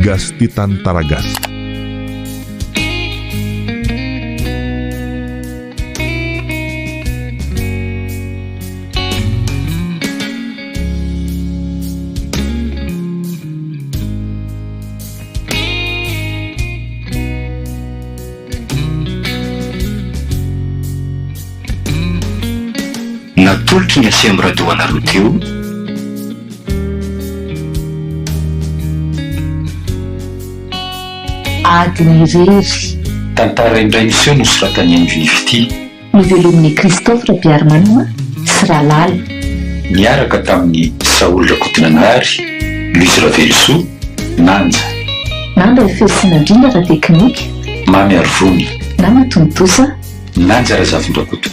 Gas Titan Taragas. Natolotry ny asia amin'ny radio anareo teo adiny irery tantara indray misy eo nosoratany Andrivity novelomin'ny Christophe Rapiarmanoma sy Ralala niaraka tamin'ny Saoly Rakotonanary, Louise Ravelso, Nanda Fesinandrina ra teknika Mamy Arvony na Matontosa Nanja Razavindrakoto.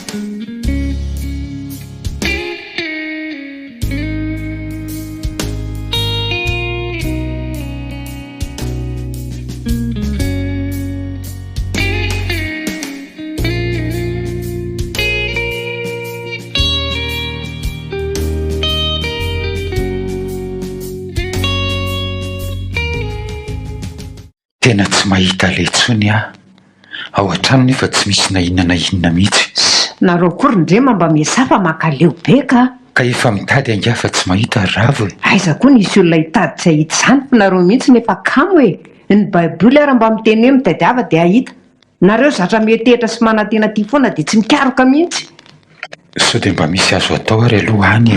Tena tsy mahita letsony ao an-trano nefa tsy misy na inona mihitsy. Nareo kory ndrema mba misafa makaleo be ka Efa mitady angafa tsy mahita ravo. aiza koa nisy olona hitady tsy ahita izany fa nareo mihitsy nefa kamo ny baiboly ary mba miteny hoe mitadiava dia ahita. Nareo zatra mihetehitra sy manantena ty foana dia tsy mikaroka mihitsy. Sao dia mba misy azo atao ary aloha any.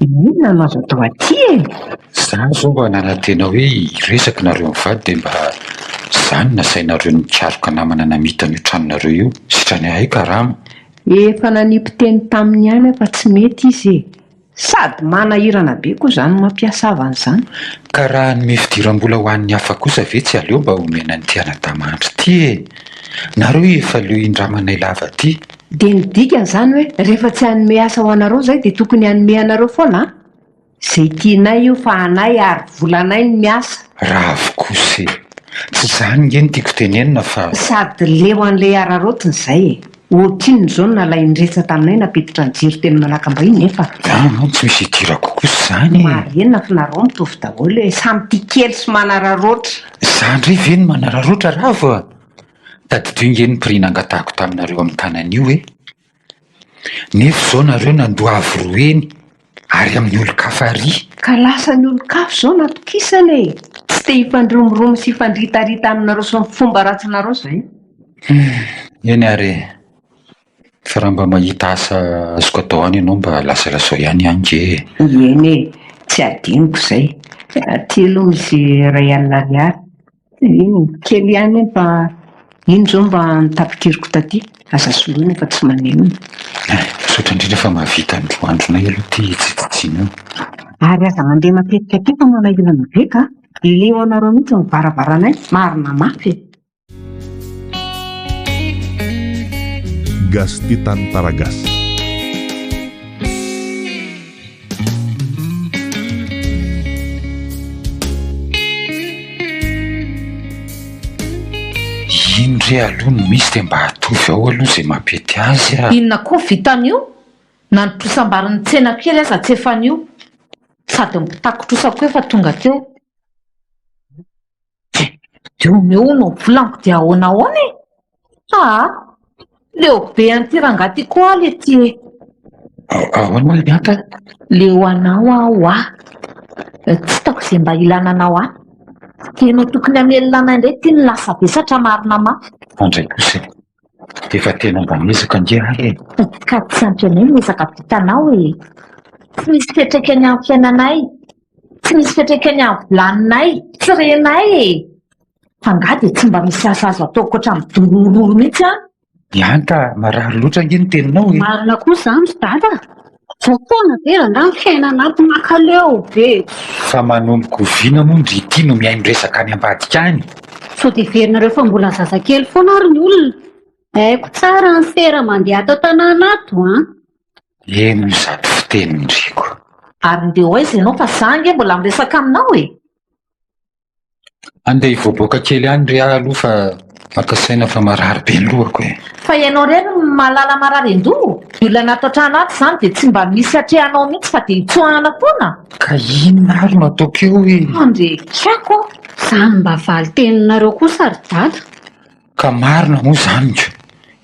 Inona no azo atao aty Za zao mba nanantena hoe resaka nareo mivady dia mba zany nasainareo nikaroka namana namita ny tranonareo io sitrany ahay karama. Efa nanipiteny taminy ihany fa tsy mety izy sady manahirana be koa izany mampiasa avana izany. Ka raha ny fidiram-bola ho an'ny hafa kosa ve tsy aleo mba omena ny tiana tamandry ty nareo efa leo indramanay lava ty. Dia ny dikany izany hoe rehefa tsy hanome asa ho anareo izay dia tokony hanome anareo foana izay tianay io fa anay ary volanay ny miasa. Raha avokose tsy izany nge ny tiako tenenina fa sady leo an'ilay ararotiny izay ohatriny zao nalay niresa taminay napetitra ny jiro teny Manakambay nefa tsy misy idirako kosa izany. marenina fa nareo mitovy daholo hoe samy tia kely sy manararoatra. Zandry ve ny manararoatra ravo tadidrio nge ny prix nangatahako taminareo amin'ny tanan'io hoe nefa zao nareo nandoavo roeny ary amin'ny olo-kafary. Ka lasa ny olo-kafo zao natokisany tsy te hifandromoromo sy hifandritarita aminareo sy ny fomba ratsinareo izay. Eny ary fa raha mba mahita asa azoko atao any ianao mba lasalasao ihany ange. Eny tsy adiniko izay aty aloha misy ray alina ariary kely ihany fa iny zao mba nitapikiriko taty asa soloina fa tsy manenona. Sotra indrindra fa mahavita ny roandronay aloha ty tsitsitsina io. Ary aza mandeha matetika ty fa manahirana be ka leo anareo mihitsy ny varavaranay marina mafy. Gas Titan Taragas. Indre aloha no misy dia mba hatovy ao aloha izay mampety azy inona koa vitan'io na nitrosambariny tsena kely aza tsy efa an'io sady mitakotrosa koa efa tonga teo deo meo no volaniko dia ahoana leo be an'ity rangaty koa le ty ahoana le miaka leo anao tsy taoko izay mba ilananao tenao tokony amelona indray ty ny lasa be satra marina mafy andray kosa efa tena mba mezaka nge ary ka tsy ampy anay mezaka vitanao tsy misy fiatraikany amin'ny fiainanay tsy misy fiatraikany amin'ny volaninay tsy renay fa nga dia tsy mba misy asa azo atao koatra amin'ny dongololo mihitsy ihany ka marary loatra nge ny teninao marina kosa izany sy dada fotoana vera nga ny fiainanaty makaleo be fa manomboka oviana moa ndry ity no mihaino-resaka any ambadika any. sao dia verinareo fa mbola zazakely foana ary ny olona haiko tsara ny sera mandeha atao tanàna ato eno zato fitenindriko ary ndeo aiza ianao fa zange mbola miresaka aminao andeha hivoaboaka kely any ry aloha fa maka saina fa marary be ny lohako fa ianao reny malala marary an-doha olana ato an-trano ato izany dia tsy mba misy atrehanao mihitsy fa dia hitsoahana foana ka inona ary no ataoko eo andre kiako Izany mba valy teninareo kosa ry dada. Ka marina moa zany ko.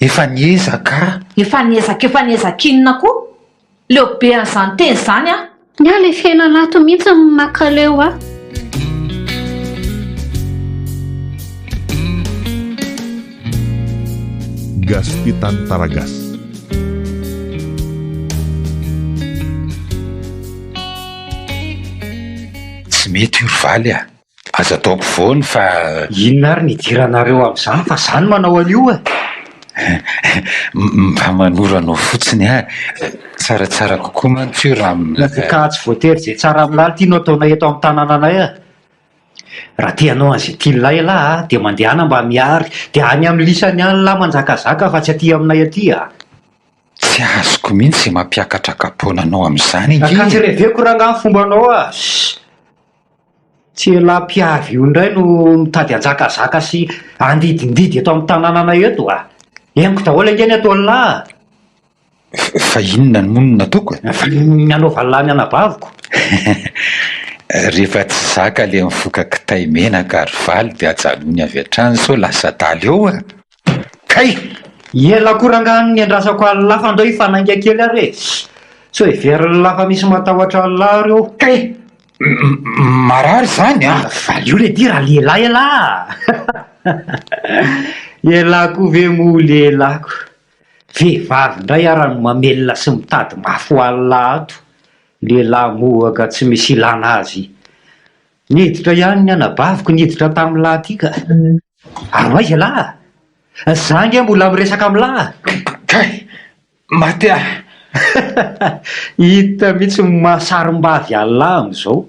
Efa niezaka. Efa niezaka inona koa? Leo be an'izany teny izany a. Ny ala fiaina lato mihitsy ny makaleo a. Gaspitan Taragas. Tsy mety io ry valy a. Aza ataoko foana fa inona ary nidiranareo amin'izany fa zany manao an'io e. mba manoranao fotsiny a. Tsaratsara kokoa mantsy io raha Ka tsy voatery zay tsara amin'ala tianao ataonay eto amin'ny tanànanay a. Raha tianao an'izay tian'ilay lahy dia mandehana mba miary dia any amin'ny lisany any lahy manjakazaka fa tsy aty aminay aty a. tsy azoko mihitsy mampiakatra kaponanao amin'izany Ka tsy reveko rangaha ny fombanao a. Tsy ela-piavy io indray no mitady anjakazaka sy andidindidy eto amin'ny tanànanay eto a. Henoko daholo angeny ataon'ny lahy. fa inona ny monina ataoko? Fa nanaova lahy ny anabaviko. Rehefa tsy zaka le mifoka kitay menaka ary valy dia ajalony avy hatrany so lasa daly eo a. Kay! Ela korangaha ny andrasako alafa andao ifanainga kely are. So heveriny lafa misy matahotra lahy reo. Kay! Marary zany a. Valy io le dira lehilahy elahy. Elako ve mo lelako. Vehivavy indray ara no mamelona sy mitady mafy ho alahy ato. Lehilahy mohaka tsy misy ilana azy. Niditra ihany ny anabaviko niditra tamin'ny lahy ty ka. Ary aiza lahy? Zangy mbola miresaka amin'ny lahy. Kay! Maty a. Hita mihitsy mahasarim-bavy alahy amin'izao.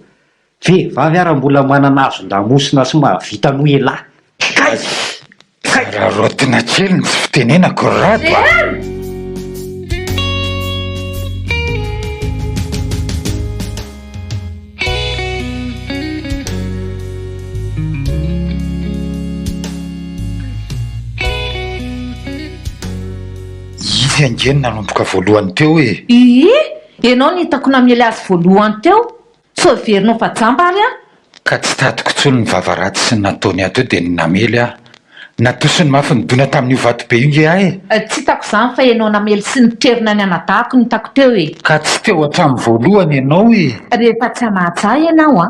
Vehivavy ara mbola manana azon-damosina sy mahavita no elahy. Kay! Raha rotina kely ny tsy fitenenako rato a. Izy angeny nanomboka voalohany teo e. Ianao nitako namely azy voalohany teo. So verinao fa jamba ary a. Ka tsy tatiko tsony ny vavaraty sy ny nataony ato dia ny namely a. Natosiny mafy nidona tamin'io vato be io nge ahy. Tsy hitako izany fa ianao namely sy niterina ny anadahako nitako teo e. Ka tsy teo hatramin'ny voalohany ianao e. Rehefa tsy hanaja ianao a,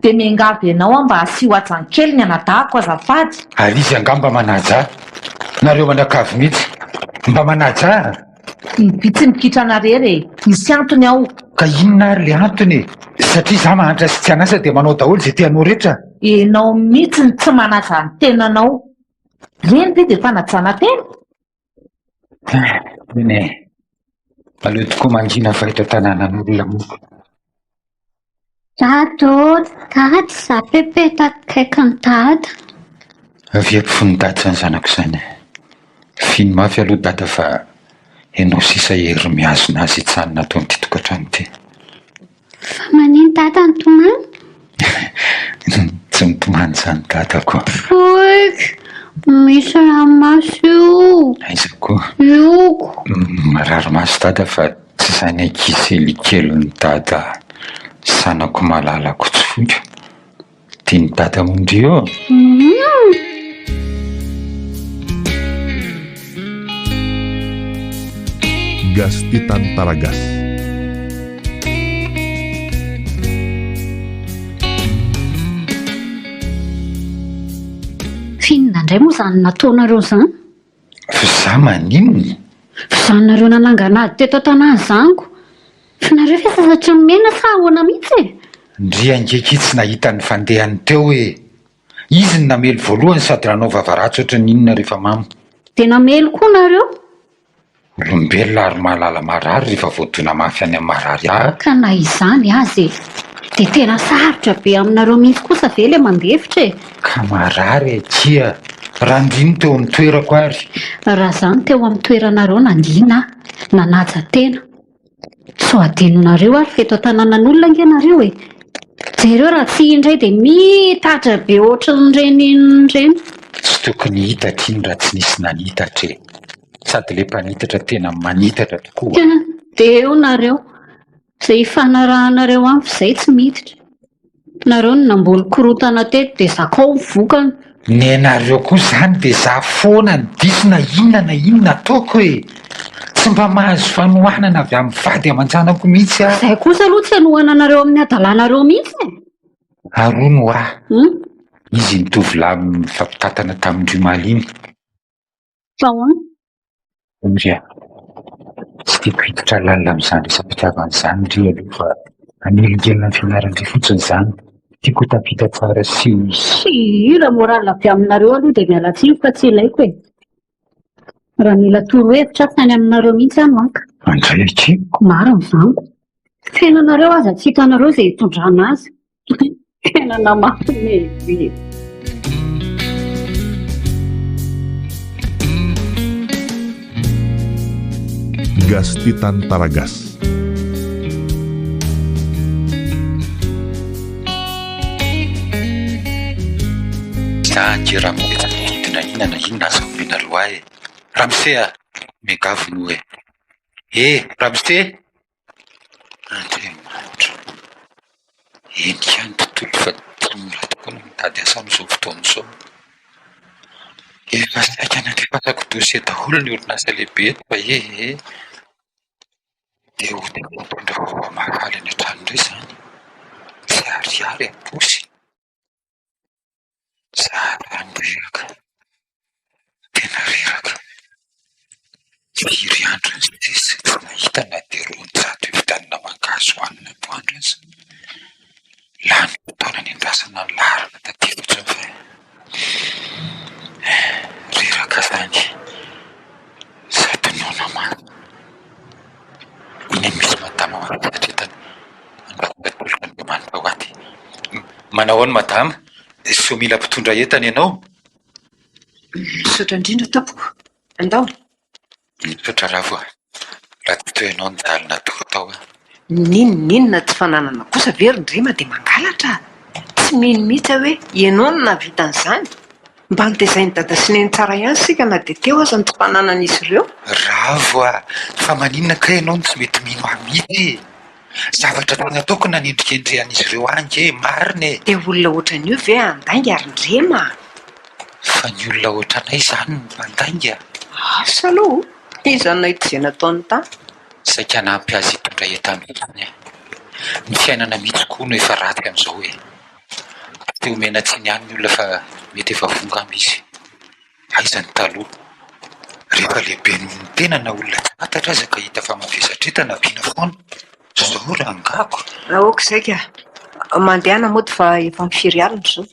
dia miangavy ianao mba hasiho ajan kely ny anadahako azafady. Ary izy angamba manaja. Nareo manakavy mihitsy. Mba manaja. Mibitsy mikitrana rery e. Misy antony aho. Ka inona ary le antony? Satria za mahantra sy tsy anasa dia manao daholo izay tianao rehetra. Ianao mihitsy ny tsy manaja ny tenanao. Reny ve dia fanajana tena? Ine. Aleo tokoa mangina fa eto tanànan'olona moko. Dada, dada, za pepetaka kaikany dada. Aviako fony dada zany zanako izany. Finy mafy aloha dada fa ianao sisa hery mihazona azy hitsanina atao amin'ity tokantrano ity. Fa manino dada ny tomany? Tsy mitomany zany dada koa. Foik, misy raha maso io. Aiza koa? Ioko. Marary maso dada fa tsy zany ankizy elikelony dada. Sanako malalako tsy foika. Tiany dada mondrio. Gaspitan Taragas. Finina indray moa izany nataonareo izany? Fa za maninona? Zanareo nananganady teto an-tanàna zango. Fa nareo fa sasatra mena sa ahoana mihitsy e? Ndry angeky tsy nahita ny fandehany teo e. Izy ny namely voalohany sady ranao vavaratsy ohatry ny inona rehefa mamo. Dia namely koa nareo? Olombelona ary mahalala marary rehefa voadona mafy any amin'ny marary ah. Ka na izany azy e. Dia tena sarotra be aminareo mihitsy kosa ve ilay mandefitra e? Ka marary e kia. Raha ndrino teo amin'ny toerako ary. Raha izany teo amin'ny toeranareo nandina nanaja tena. So adinonareo ary feto an-tanànan'olona angenareo e. Jereo raha tsy indray dia mitatra be ohatran'ireny ireny. Tsy tokony hitatra iny raha tsy nisy nanitatra e. Sady le mpanitatra tena manitatra tokoa. Dia eo nareo. Izay ifanarahanareo amiko izay tsy miditra. nareo no namboly korotana teto dia zakao vokana. ny anareo koa zany dia za foana ny diso na inona ataoko e. Tsy mba mahazo fanohanana avy amin'ny vady aman-janako mihitsy aho. Izay kosa aloha tsy hanohana anareo amin'ny adalanareo mihitsy. Arono aho. Izy nitovolahy mifampitatana tamin-driomaly iny. Fa hoana? Indria, tsy tiako hiditra lalina amin'izany resam-pitiavan'izany ndry aloha fa anelingelina ny fianaran-dry fotsiny izany. Tiako tapita tsara sy Ira moraly avy aminareo aloha dia miala tsiny fa tsy ilaiko e. Raha mila toro-hevitra tany aminareo mihitsy aho manka. andraikiko. Maro amin'izany. Fiainanareo aza tsy hitanareo izay hitondrana azy. Fiainana mahamehibe. Gaspitan Taragas. Anjy raha midina inona aza omena loha e. Ramsea megavo no e. Ramse. Andriamanitra. Endrika ny tontolo fa tiamratako no mitady asa amin'izao fotoana izao. Efa saika nandrefasako dosie daholo ny orinasa lehibe fa dia ho tondraho mahafaly any an-trano indray izany. Tsy ariary am-posy. Zara nireraka. Tena reraka. Firy andro ny sisa tsy nahita na dia roanjato evitanina mangahazo hoanina atoandro aza. Lany fotoana ny andrasana ny larana taty fotsiny fa reraka zany. Sady nona mana. Iny misy madama manatretana. Andrakongatolika ny manitra ho aty. Manao any madama? So mila mpitondra entana ianao? Misaotra indrindra tampoko. Andao. Misaotra ravo a. Raha toy ianao ny dalina toko tao a. Ninona tsy fananana kosa veron-drima dia mangalatra. Tsy mino mihitsy hoe ianao no nahavita an'izany. Mba nitezainy dada sy neny tsara ihany sika na dia teo aza ny tsy fananan'izy ireo. Ravo a. Fa maninona ka ianao no tsy mety mino amity? Zavatra tany ataoko na nendrikendrehan'izy ireo ange, marina e. Dia olona ohatran'io ve andainga ary ndrema? Fa ny olona ohatranay izany no mandainga. Asa aloha, izany nahita izay nataony tany. Saika nampy azy hitondra entana. Ny fiainana mihitsy koa no efa raty amin'izao e. Teo mena tsy niany ny olona fa mety efa vongam izy. Aiza ny taloha. Rehefa lehibe ny tena na olona tsy fantatra aza ka hita fa mavesatretana viana foana. Zao rangako. Aoka saika, mandehana moto fa efa mifiry alina izao.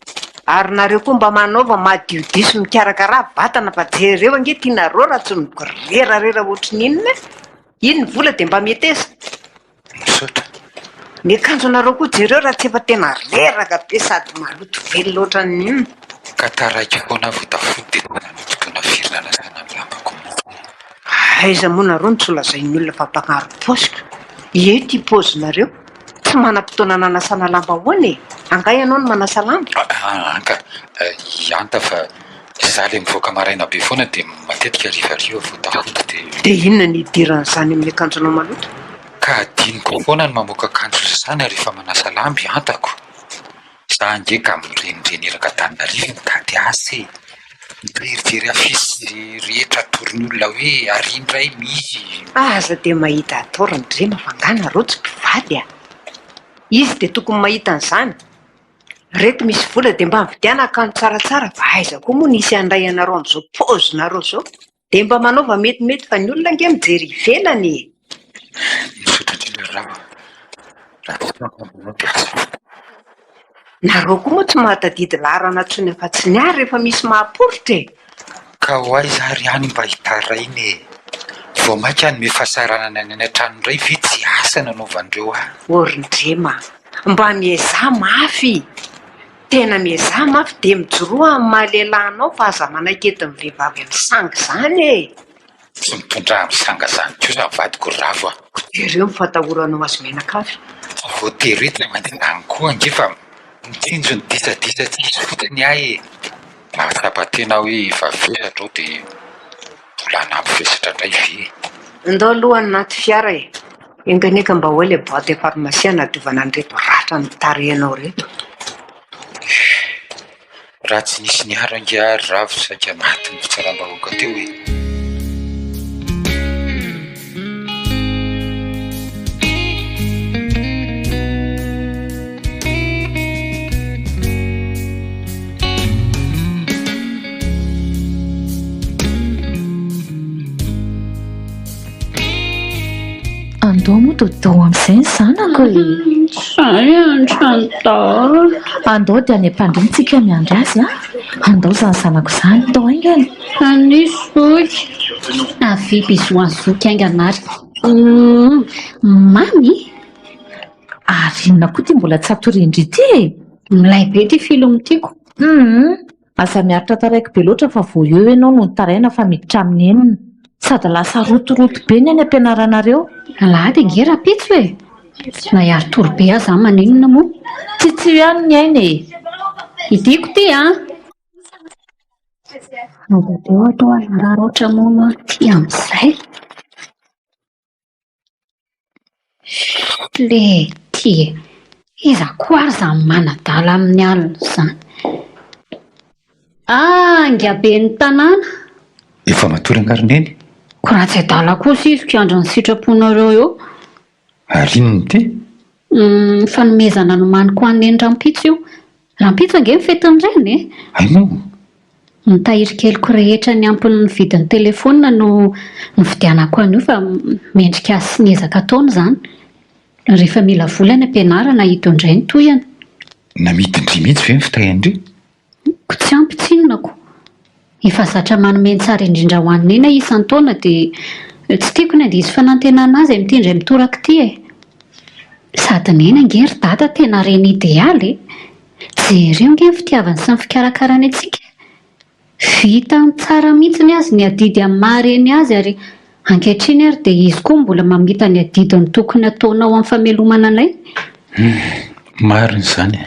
Ary nareo koa mba manaova madiodio mikarakara vatana fa jereo ange tianareo raha tsy mirerarera ohatran'inona. Iny ny vola dia mba metesa. Misaotra. Miakanjo anareo koa jereo raha tsy efa tena reraka be sady maloto velona ohatran'inona. Ka taraiko foana votafody dia tena fotoana firinana sana amin'ny lambako. Aiza moa nareo ny tsy lazain'ny olona fa mpakaro posika. Ety pozinareo. Tsy manam-potoana nanasana lamba hoana e. Anga ianao no manasa lamba. Anka, ianta fa izaho le mivoaka maraina be foana dia matetika rivariva votafody dia inona ny idiran'izany amin'ny akanjonao maloto? ka adiniko foana ny mamoaka akanjo izany rehefa manasa lamba antako. Za nge ka mireniraka Antananarivo mitady asa e. Miperivery afisy rehetra torin'olona hoe ary indray misy. Aza dia mahita atorany ndrema fa ngana rotsy mpivady a. Izy dia tokony mahita an'izany. Reto misy vola dia mba mividiana akanjo tsaratsara fa aiza koa moa nisy andray anareo amin'izao pozinareo izao. Dia mba manaova metimety fa ny olona nge mijery ivelany e. Misaotra indrindra rava. Nareo koa moa tsy mahatadidy laharana antsony afa tsy niary rehefa misy mahaporotra e. Ka ho aiza ary hany mba hitarainy e. Vao maika ny mefasaranana any an-trano indray ve tsy asa nanaovan'ireo ahy. Orindrema, mba miezah mafy. Tena miezah mafy dia mijoroa amin'ny mahalelanao fa aza manakety ny vehivavy amin'ny sanga izany e. Tsy mitondra amin'ny sanga izany koa za vadiko ravo a. Ireo mifatahoranao azy menakavy. Vao teretina mandeha any koa angefa mitsinjo ny disadisa tsy isy fotony ahy e. Mahatsapa-tena hoe efa vesatra ao dia mbola nampivesatra indray ve. Ndao aloha anaty fiara e. Enganeka mba hoe ilay boaty farmasia nadiovana an'ireto ratra ny tarehinao reto. raha tsy nisy niarangary ravo saika maty ny fitsaram-bahoaka teo hoe andao moa dodao amin'izay ny zanako zay antrantao andao dia any am-pandrintsika miandry azy a andao zany zanako izany tao aingany anisoky avy bisoazoky ainganary mamy ary inona koa ty mbola tsy atorindry ity milay be ty film tiako asa miaritra taraiky be loatra fa vo eo ianao no nitaraina fa miditra amin'ny enina sady lasa rotoroto be ny any ampianaranareo lahy dia nge rapitso e nahary torobe aza maninona moa tsy ihany ny aina idiko ty teo atao raha roatra moa ty amin'izay le ty iza koa ary zany manadala amin'ny alina zany ngabe ny tanàna efa matory angarineny ko raha tsy adala koa sisiko andro ny sitraponareo eo ary inony ty fanomezana nomaniko aneny rampitso io rampitso ange mifetin'ireny aino nitahiry keliko rehetra ny ampiny ny vidin'ny telefona no fidianako an'io fa mendrika azy sy niezaka ataony zany rehefa mila volana ampianarana hito indray ny toyana namidindry mihitsy ve mifitahiandry ko tsy ampitsinonako efa zatra manomeny tsara indrindra ho annena isan-taona dia tsy tiako ny andizy fanantenana azy mitindray mitoraka ty sady nena ngery dada tena reny idealy jereo nge ny fitiavany sy ny fikarakarany atsika vita ny tsara mihitsy ny azy ny adidy amin'ny mahareny azy ary ankehitriny ary dia izy koa mbola mamita ny adidiny tokony ataonao amin'ny famelomana anay mariny izany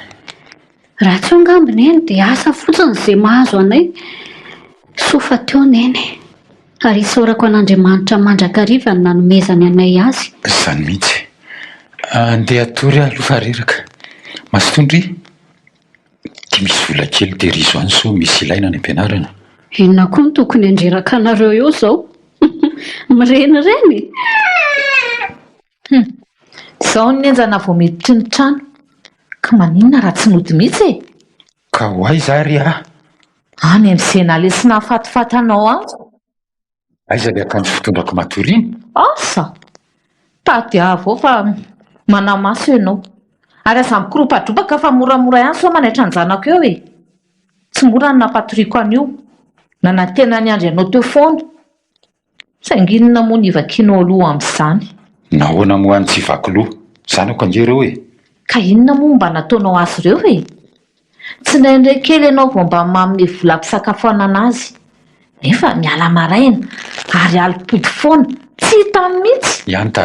raha tsy angambiny eny dia asa fotsiny izay mahazo anay sofa teo neny ary isaorako an'Andriamanitra mandrakariva ny nanomezany anay azy izany mihitsy andeha atory alofa reraka masitondry ty misy vola kely terizo any so misy ilaina any ampianarana inona koa ny tokony andreraka anareo eo zao mirenireny izao ny enjana vao miditry ny trano ka maninona raha tsy nody mihitsy ka ho aiza ry any amin'izena lesina hafatifatanao azy aiza le akanjo fitondrako matoriny asa tady avao fa manamaso ianao ary aza mikoropadrobaka fa moramora ihany so manaitra ny zanako eo tsy mora ny nampatoriko an'io na natena ny andry ianao teo foana sainginona moa ny ivakianao aloha amin'izany nahoana moa any tsy vakoloha zanako angereo ka inona moa mba nataonao azy ireo tsy naindray kely ianao vao mba manome vola mpisakafoanana azy nefa miala maraina ary alipody foana tsy hitany mihitsy ianta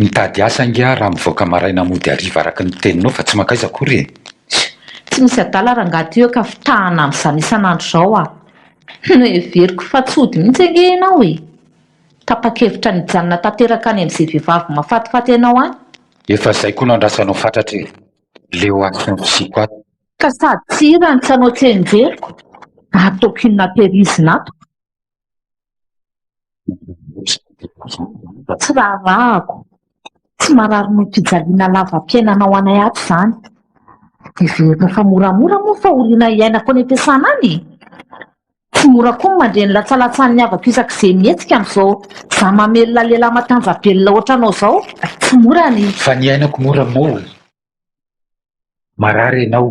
mitady asa ngia raha mivoaka maraina mody ariva araky ny teninao fa tsy makaiza akory tsy misy adala rangaty eo ka fitahana amin'izany isan'andro zao noheveriko fa tsy ody mihitsy ange ianao tapa-kevitra nijanona tanteraka any amin'izay vehivavy mahafatifaty ianao any efa izay koa no andrasanao fantatry leo aso fisiko ato ka sady tsy irany tsy anao tsy enjeriko ataoko inona terizina ato tsy raharahako tsy marary no fijaliana lava-piainanao anay ato izany dia verina fa moramora moa fa olona iainako any ampiasana any tsy mora koa mandre ny latsalatsan'ny avako isak'izay mihetsika amin'izao za mamelona lehilahy matanjabelona ohatranao izao tsy mora ny fa ny ainako mora moa marary ianao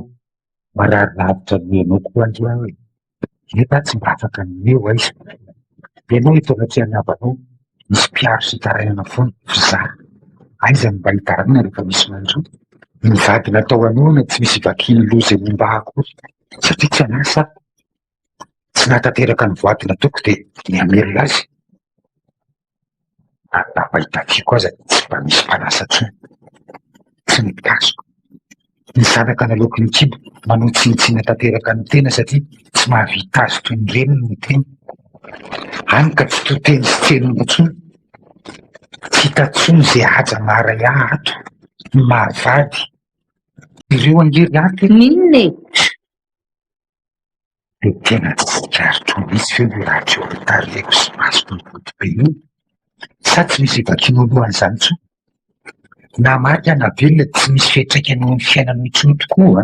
marary lavitra ny ianao koa andria hoe nefa tsy mba afaka neo aiza ianao itonatrianavanao misy mpiaro sy tarainana foana fa za aiza ny mba hitarana rehefa misy mandro ny vady natao anoana tsy misy vakiny loza momba akory satria tsy anasa tsy natanteraka ny voady nataoko dia ny amelona azy apahitafiko aza tsy mba misy mpanasa tsony tsy mikasoko ny zanaka nalaoko ny kibo manao tsinitsina tanteraka ny tena satria tsy mahavita azy toy ny reniny ny teny any ka tsy toteny sy tsenona tsony tsy hitatsony izay haja maray ato ny mahavady ireo angery aty ninona dia tena tsikaritra misy feorahatry eo tareko sy masotototo be io sa tsy misy vakiana alohan'izany tso na marika na velona tsy misy fiantraikany amin'ny fiainany mitsiny tokoa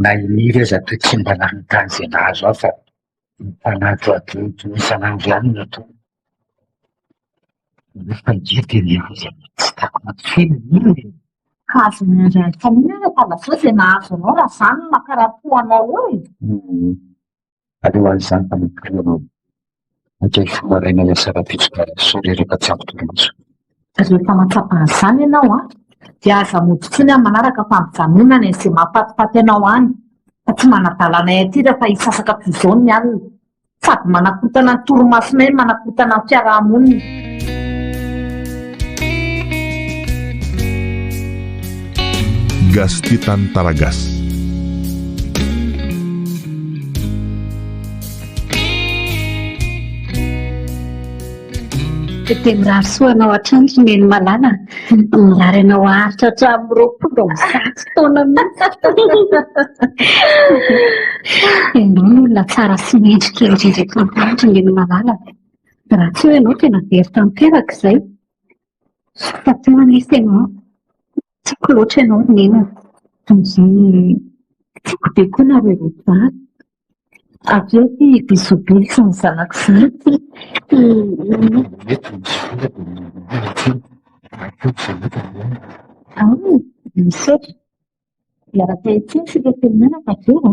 na iniry aza toy tsy mba nanontany izay nahazo aho fa mifanajo atoto isan'andro ihany no atao nefa ngety izy tsy tako matsofena iny Azo miandraika mihitsy tava izay nahazo anao raha izany no makarapo anao eo e. aleo an'izany mpamokirionao ankay fomaraina iasa rapitsika sorereka tsy ampitoloso Rehefa matsapa an'izany ianao dia aza moditsiny aho manaraka fampijanonana izay mampatipaty anao any fa tsy manadalanay aty rehefa hisasaka toy ny alina sady manakotana ny toromasonay manakotana ny fiarahamonina. Gasti Tantaragas. Mirary soa anao hatrany tsy meny malala mirary anao aharitra hatramin'ny roapolo misatsy taona mihitsy ianao no olona tsara sy mendrika indrindra eto amin'ny meny malala raha tsy hoe ianao tena very tanteraka izay fa tena nisy ianao tiako loatra ianao nena amizay tiako be koa nareo roavary avy eo ty bisobily sy ny zanak'izany misaotra iaraka itsiny sy letenmenaka aveo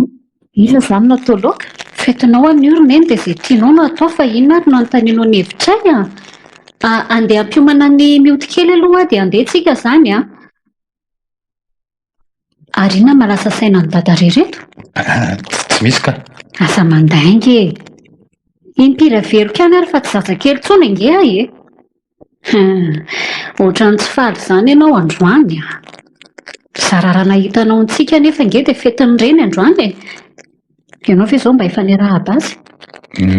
iza izany no atao loaka fetinao any orona eny dia izay tianao no atao fa inona ary no anontanianao ny hevitray andeha ampiomana ny miodikely aloha dia andeha tsika izany ary inona malasa saina ny dadarereto tsy misy ka asa mandaingy e impiraveloka any ary fa tsy zazakely tsony nge ahy ohatrany tsy faly izany ianao androany zarara nahitanao antsika nefa nge dia fetiny reny androany ianao fa izao mba efa nirahadazy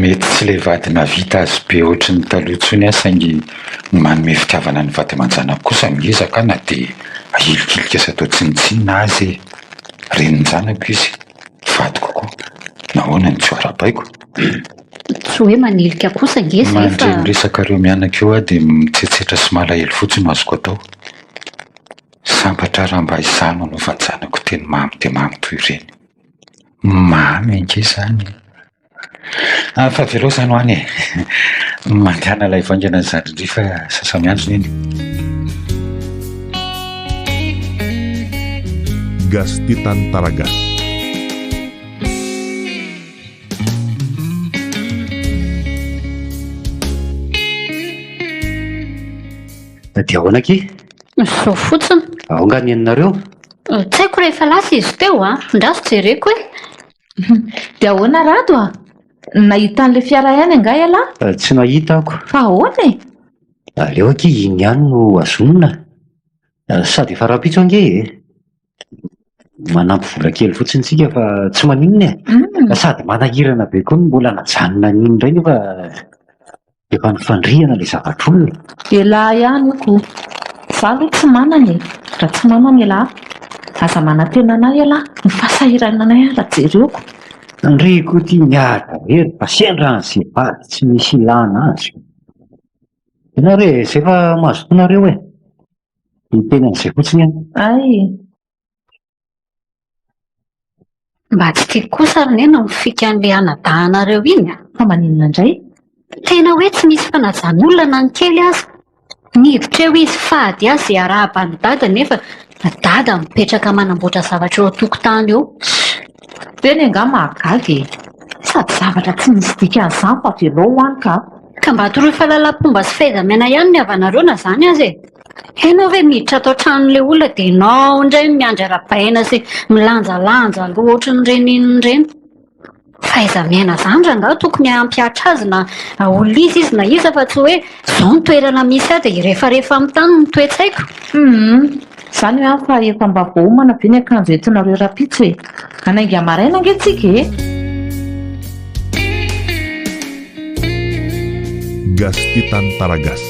mety tsy ilay vadina vita azy be ohatry ny talohantsony saingy manome fitiavana ny vady aman-janako kosa miezaka na dia ahilikilika sy atao tsinitsinina azy reniny zanako izy vadiko koa nahoana ny tsy ara-baiko tsy hoe manilika kosa nge zay fa mandre miresaka ireo mianaka eo dia mitsetsetra sy malahelo fotsiny azoko atao sambatra raha mba izano anaovan'ny zanako teny mamy dia mamy toy ireny mamy ange izany fa velao izany ho any mandehana ilay vangana ny zandrindry fa sasamiandrony eny Gasti Tantaragas. Dia ahoana-ky? Zao fotsiny Ao nga nianinareo? tsy haiko rehefa lasa izy teo ndraso jereko Dia ahoana rado nahita an'ilay fiara ihany angay alahy? Tsy nahita ako. Fa ahoana e? Aleo aky iny ihany no azonina. Sady efa rapitso ange manampy vola kely fotsiny tsika fa tsy maninona sady manahirana be koa mbola najanona n'iny indray nefa efa nifandriana ilay zavatr'olona. Elahy ihany ko za aloha tsy manana raha tsy manana elahy aza manantena anay elahy ny fasahirana anay raha jereko Andreko ty miaraka hery fa sendra an'izay vady tsy misy ilana azy. Ianareo izay fa mahazotonareo teny an'izay fotsiny ihany. ay mba tsy tiako kosa ary nena mifika an'ilay anadahanareo iny fa maninona indray? tena hoe tsy misy fanajan'olona na ny kely azy niditra eo izy fady azy izay arahaba-ny dada nefa dada mipetraka manamboatra zavatra eo an-tokotany eo Teny angah mahagaga sady zavatra tsy misy dika an'izany fa velao hoany ka mba atoroy fahalalam-pomba sy fahaiza-miaina ihany ny havanareo na izany azy hainao hoe miditra atao tranon'ilay olona dia nao indray miandry ara-baina sy milanjalanja aloha ohatran'ireny inon'ireny fahaiza-miaina izany rangaha tokony hampiatra azy na olona izy na iza fa tsy hoe izao ny toerana misy ahy dia rehefarehefa amin'ny tany ny toetsaiko izany hoe fa efa mba voaomana be ny akanjo entinareo rapitso anainga maraina ange tsika Gasti Tantaragas.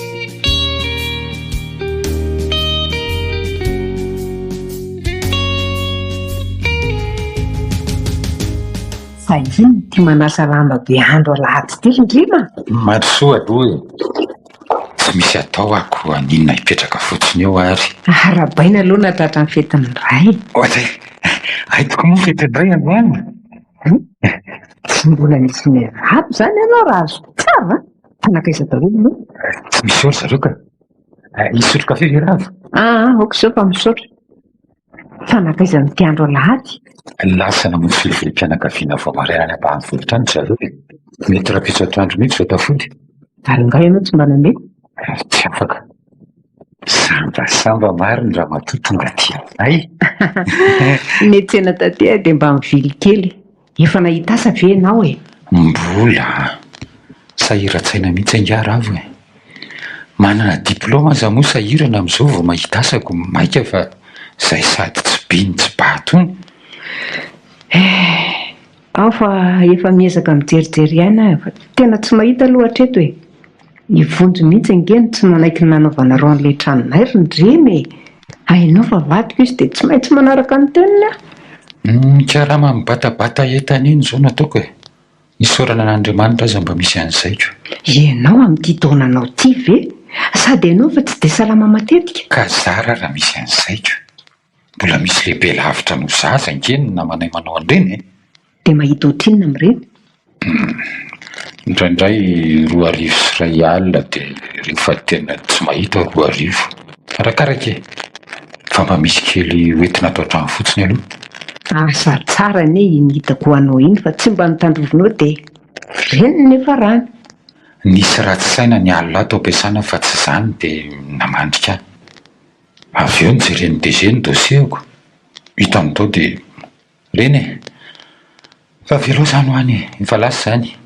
Fa izy ty manasa lamba be andro alahady ty indrima. Marosoa aloha e. Tsy misy atao ako aninona hipetraka fotsiny eo ary. Arabaina aloha natratra ny fetiny ray. Ohatry aitoko moa fetindray androany. Tsy mbola nisy miarahabo zany ianao raha azo tsara. Fanakaiza daholo moa. Tsy misy olo zareo ka. Hisotro kafe ve rava? Ok zao fa misaotra. Fanakaiza ny ty andro alahady. Lasa namonjy filifili-pianakaviana vao maraina any ambanivohitra any zareo e. Mety raha-pitso andro mihitsy vao tafody. Ary nga ianao tsy mba namety. Tsy afaka. Sambasamba mariny raha matoa tonga ty ay. Metsena taty dia mba mivily kely. Efa nahita asa ve ianao e? Mbola. Sahiran-tsaina mihitsy angara avo e. Manana diplôma aza moa sahirana amin'izao vao mahita asako maika fa izay sady tsy biny tsy batony. Ao fa efa miezaka mijerijery ihany fa tena tsy mahita aloha hatreto e. Ivonjo mihitsy angeny tsy manaiky ny nanaovanareo an'ilay tranonay ry ndreny e. Hainao fa vadiko izy dia tsy maintsy manaraka ny teniny aho. Karama mibatabata entana iny izao nataoko e. Isaorana n'Andriamanitra aza mba misy an'izayko. Ianao amin'ity taonanao ty ve? Sady ianao fa tsy dia salama matetika. Ka zara raha misy an'izayko. Mbola misy lehibe lavitra no zaza angeny na manay manao an'ireny e. Dia mahita ohatrinona amin'ireny? Indraindray 2 sy 3 alina dia rehefa tena tsy mahita 2. Arakaraka e. Fa mba misy kely hoentina atao hatrany fotsiny aloha. Asa tsara ane iny hitako ho anao iny fa tsy mba nitandrovinao dia reniny nefa rany. Nisy ratsy saina ny alina ato ampiasana fa tsy izany dia namandrika. Avy eo nijereny DG ny dosieako. Hitan'itao dia reny e. Fa velo izany ho any e. Efa lasa izany.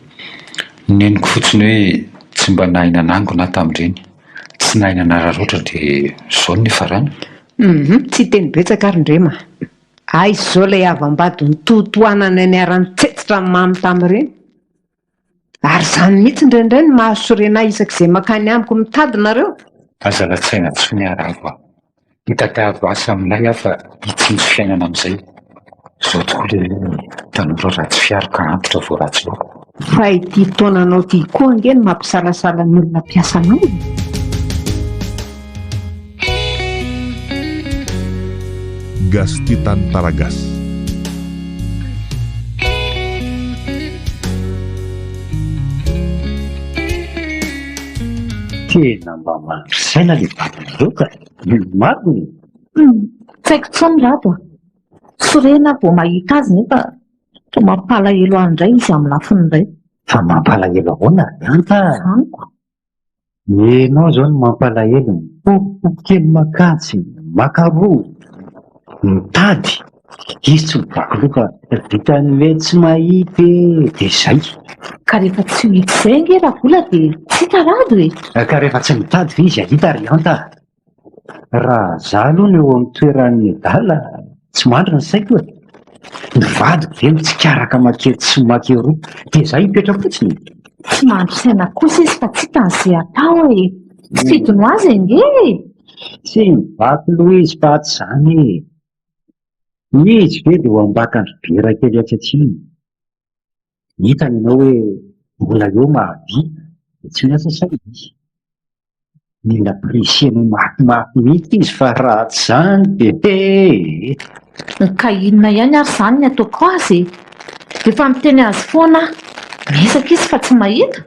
Neniko fotsiny hoe tsy mba nahina nango na tamin'ireny. Tsy nahina nararoatra dia izao nefa rano. Tsy teny betsaka ary ndrema. Aizy izao ilay avam-bady ny totoanana ny aran-tsetsitra ny mamy tamin'ireny. Ary izany mihitsy indraindray ny mahasorenay isak'izay makany amiko mitadinareo. Aza latsaina tsy niarako aho. Hitadiavo asa amin'ilay aho fa hitsitsy fiainana amin'izay. Izao tokoa ilay tanora ratsy fiarika antitra vao ratsy loka. Fa ity taonanao ty koa angeny mampisalasala ny olona mpiasanao. Gastitan Taragas. Tena mba marisaina le vatanareo ka mariny. Tsy haiko tsony rato. Sorena vao mahita azy nefa to mampalahelo andray izy amin'ny lafiny iray. Fa mampalahelo ahoana anta. Aniko. Ianao izao no mampalahelo. Kely makatsy, makaroa, mitady. Izy tsy mivaky loka vitany hoe tsy mahita dia izay. Ka rehefa tsy hita izay nge raha vola dia tsy tarado e. Ka rehefa tsy mitady fa izy ahita ry anta. Raha izaho aloha no eo amin'ny toeran'ny adala tsy mandry ny saiko e. Ny vadiko ve mitsikaraka makety sy makeroa dia izaho hipetra fotsiny. Tsy mandro saina kosa izy fa tsy tan'izay atao e. Tsy fidino azy nge. Tsy mivaky loha izy fa tsy izany e. Izy ve dia ho ambakandro bera kely atsatsiny. Hitany ianao hoe mbola eo mahavita dia tsy miasa saina izy. Mila presiany mafimafy mihitsy izy fa raha tsy izany dia Ka inona ihany ary izany ny ataoko azy. Efa miteny azy foana miesaka izy fa tsy mahita.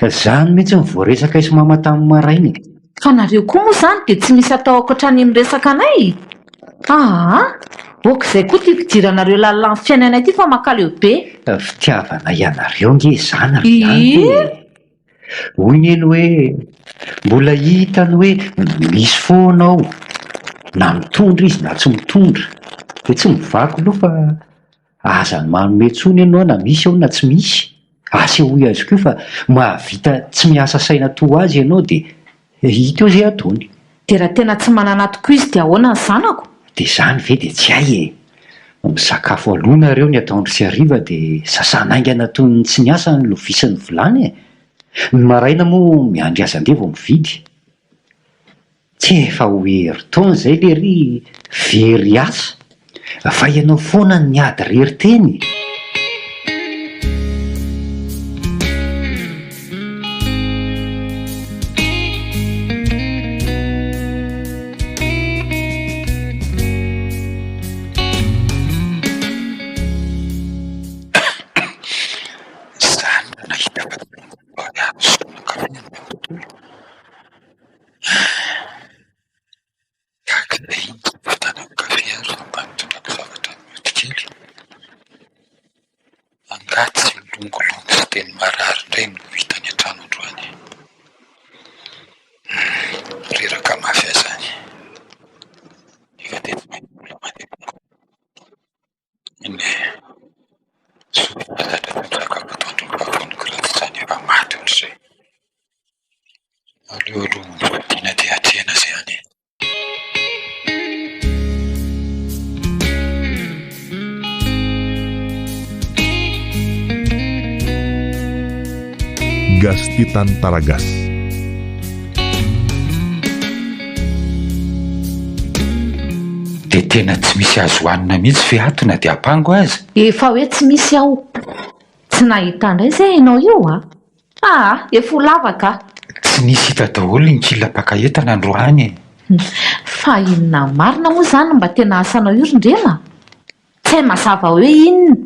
Izany mihitsy ny voaresaka izy mama tamin'ny maraina. Fa nareo koa moa izany dia tsy misy atao ankoatrany miresaka anay. Okizay koa tiako diranareo lalina amin'ny fiainanay ity fa makaleo be. Fitiavana ianareo nge izany ry izany. Hoy ny eny hoe mbola hitany hoe misy foana ao na mitondra izy na tsy mitondra dia tsy mivaky loha fa aza ny manome tsony ianao na misy ao na tsy misy. Asehoy azy koa fa mahavita tsy miasa saina to azy ianao dia hita eo izay ataony. Dia raha tena tsy mananatoko izy dia ahoana ny zanako? Dia izany ve dia tsy hay e. Misakafo alona ireo ny ataondry sy hariva dia sasana aingana toy ny tsy niasa ny lovia sy ny vilany e. Ny maraina moa miandry aza andeha vao mividy. Tsy efa ho hery taona izay le ry very asa. Fa ianao foana ny ady rery teny. Gastitan Taragas. Dia tena tsy misy azo hoanina mihitsy fiatona dia ampango azy. Efa hoe tsy misy aho. Tsy nahita indray izay ianao io efa ho lavaka. Tsy nisy hita daholo ny kilapakaetana androany. Fa inona marina moa izany mba tena asanao io rindrena? Tsy hay mazava hoe inona.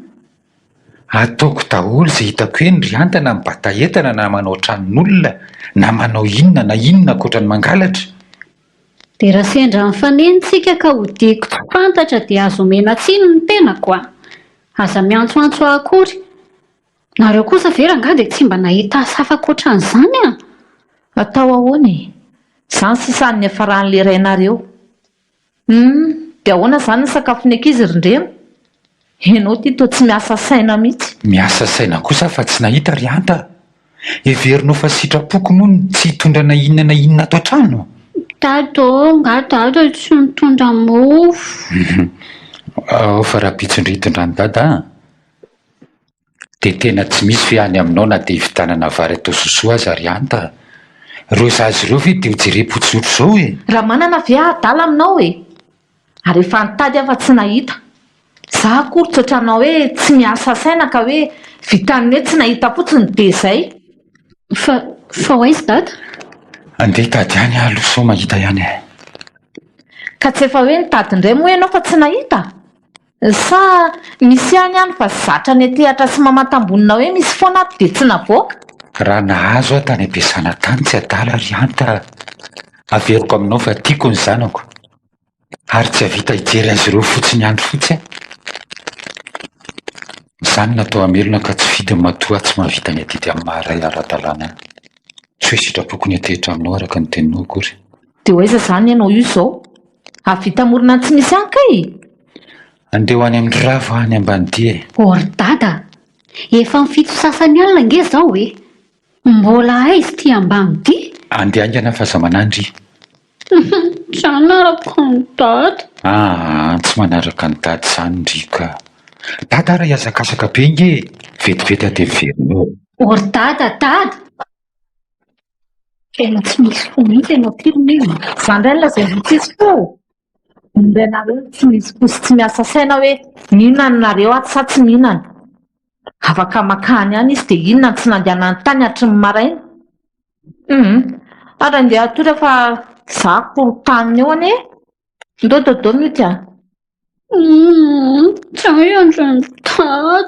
Ataoko daholo izay hitako hoe ny antana mibata entana na manao tranon'olona na manao inona na inona ankoatra ny mangalatra. Dia raha sendra mifanenitsika ka ho diako tsy fantatra dia azo omena tsiny ny tenako aza miantsoantso akory. Nareo kosa ve rangaha dia tsy mba nahita asa hafa ankoatran'izany Atao ahoana? Izany sisan'ny hafaran'ilay rainareo. Dia ahoana izany ny sakafon'ny ankizy rindrena? Ianao ty toa tsy miasa saina mihitsy. Miasa saina kosa fa tsy nahita ry anta. Heverinao fa sitrapoko moa tsy hitondra na inona ato an-trano. Nga dada tsy mitondra mofo. Fa raha pitsondritondrany dada dia tena tsy misy fiany aminao na dia hivitanana vary atao sosoa aza ry anta. Rosa azy ireo ve dia hojerim-potsotro izao Raha manana ve adala aminao Ary efa nitady afa tsy nahita. Za akory tsoatranao hoe tsy miasa saina ka hoe vitan'ny hoe tsy nahita fotsiny dia izay. Fa hoaizy dada? Andeha hitady ihany aloha sao mahita ihany. Ka tsy efa hoe nitady indray moa ianao fa tsy nahita? Sa misy ihany fa zatra ny atehatra sy mamatambonina hoe misy foana ato dia tsy navoaka? Raha nahazo aho tany ampiasana tany tsy adala ry anta. Averiko aminao fa tiako ny zanako. Ary tsy havita hijery azy ireo fotsiny andro fotsy Izany natao hamelona ka tsy fidy matoa tsy mahavita ny adidy amin'ny maharay ara-dalàna. Tsy hoe sitrapoko ny atehitra aminao araka ny teninao akory. Dia hoaiza izany ianao io izao? Havita morona tsy misy ihany kay? Andeha ho any amin'ny ravo any ambanidia. Ory dada, efa mifito sasany alina nge zao mbola aizy ty ambanidia? Andeha aingana fa za manandry. Tsy manaraka ny dada. Tsy manaraka ny dady izany ndrika. Dada raha hiazakazaka be nge vetivety ade miverinao. Ory dada. Tena tsy misy fo mihitsy ianao ty ronena. Izany indray lazay tsisy fo. Indrainareo tsy misy fo sy tsy miasa saina hoe mihinana nareo ato sa tsy mihinana. Afaka makany ihany izy dia inona tsy nandehana ny tany hatry ny maraina. Ary andeha atory fa za akory eo anie. Ndao mity Tsy hay andreny dada.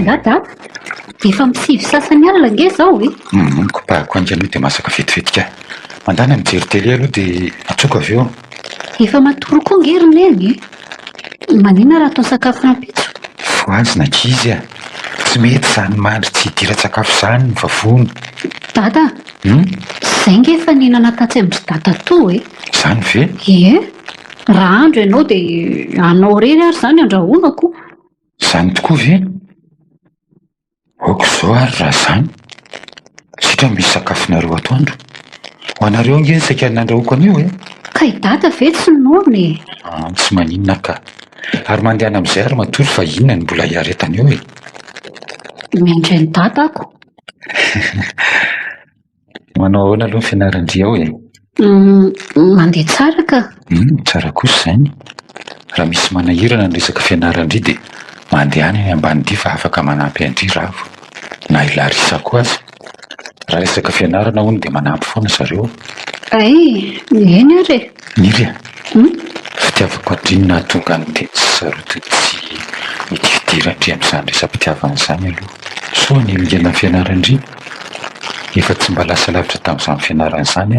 Dada, efa misivy sasany alina nge zao Kopahako anjy dia masaka vetivetika. Mandana mijery télé aloha dia atsoaka avy eo. Efa matoro koa nge roneny Manina raha atao sakafo nampitso? Voazy nankizy tsy mety izany mandry tsy hidira-tsakafo izany ny vavony. Dada, izay nge efa nihinana tatsy amin'ny dada to Izany ve? Raha andro ianao dia anao rery ary izany andrahoinako. Izany tokoa ve? Aoko izao ary raha izany. Sitra misy sakafonareo atoandro. Ho anareo nge saika nandrahoako anio Kay dada ve tsy nono Tsy maninona ka. Ary mandehana amin'izay ary matory fa inona ny mbola hiaretana eo Miandray ny dada ako. Manao ahoana aloha ny fianaran-dry ao Mandeha tsara ka. Tsara kosa izany. Raha misy manahirana ny resaka fianaran-dry dia mandeha any ambanidia fa afaka manampy andry ravo. Na ilarisa koa azy. Raha resaka fianarana hono dia manampy foana zareo. Eny ary Niry fitiavako adrinona tonga ny dia tsy saroty tsy mety fidirandry amin'izany resam-pitiavana izany aloha. So ny ingana fianaran-dry efa tsy mba lasa lavitra tamin'izany fianaran'izany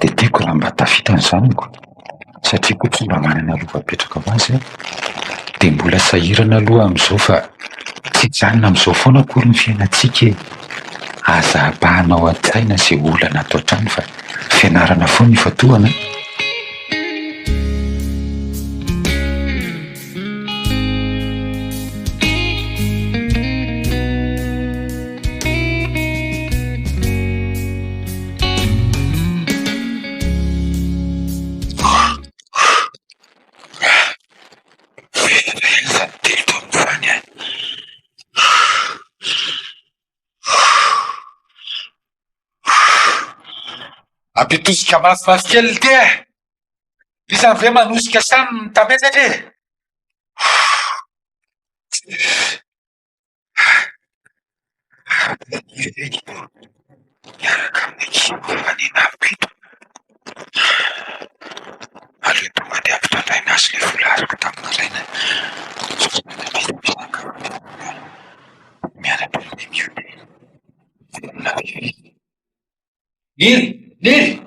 dia tiako raha mba tafita ny zanako. Satria koa tsy mba manana lova apetraka ho azy dia mbola sahirana aloha amin'izao fa tsy janona amin'izao foana akory ny fiainantsika aza apahanao an-tsaina izay olana atao an-trano fa fianarana foana ny fatoana. mampitosika mafimafy kely ty e. Isany ve manosika samy tamezatra e? Miaraka amin'ny kivanina pito. Aleo to mandeha ampitandraina azy le vola araka tamina raina. Mianatra ny miody. Niry!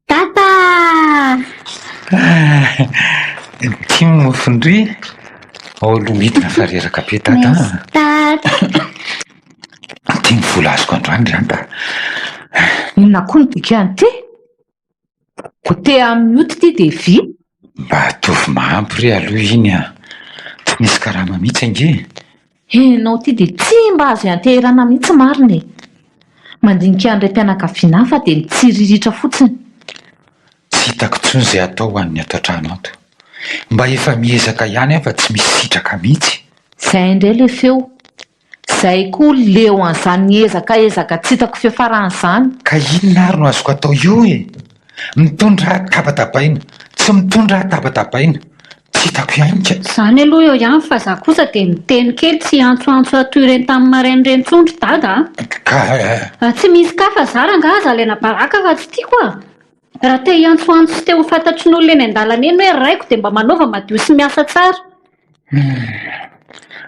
Tata! Ty mofondry olo midina fa reraka be tata. Tata! Ty mivola azoko androany ranta. Inona koa ny dikany ty? Ko te amin'ny oti ty de vy? Mba tovy mahampy re aloha iny a. Tsy misy karama mihitsy ange. Enao ty de tsy mba azo anteherana mihitsy mariny. Mandinika andray mpianakaviana fa de mitsiriritra fotsiny. Tsy hitako tsony izay atao ho an'ny ato an-trano ato. Mba efa miezaka ihany fa tsy misy sitraka mihitsy. Zay indray le feo. Zay koa leo an'izany ezaka tsy hitako fiafaran'izany. Ka inona ary no azoko atao io e? Mitondra tabatabaina, tsy mitondra tabatabaina. Tsy hitako ihany ka. Zany aloha eo ihany fa za kosa de miteny kely tsy antsoantso atoy ireny tamin'ny marainy ireny tsondry dada. Ka Tsy misy ka fa zara nga zalaina baraka fa tsy tiako a. Raha te hiantsoantso sy te ho fantatry ny olona eny an-dalana eny hoe raiko de mba manaova madio sy miasa tsara.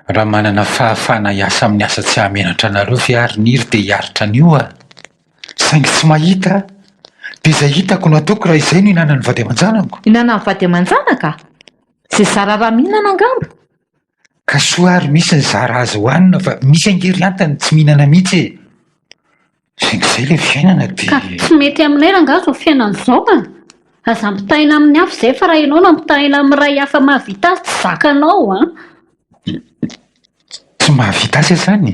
Raha manana fahafana hiasa amin'ny asa tsy hamenatra anareo fiary niry de hiaritra an'io a. Saingy tsy mahita. De izay hitako no ataoko raha izay no hinana ny vady aman-janako. Hinana ny vady aman-janaka? Zay zara raha mihinana angamba. Ka soa ary misy ny zara azy hohanina fa misy angery antany tsy mihinana mihitsy e. Saingy izay le fiainana de... Ka tsy mety aminay ranga zao fiainan'izao a. Aza mpitahina amin'ny hafa izay fa raha ianao no mpitahina amin'ny ray hafa mahavita azy tsy zakanao a. Tsy mahavita azy zany.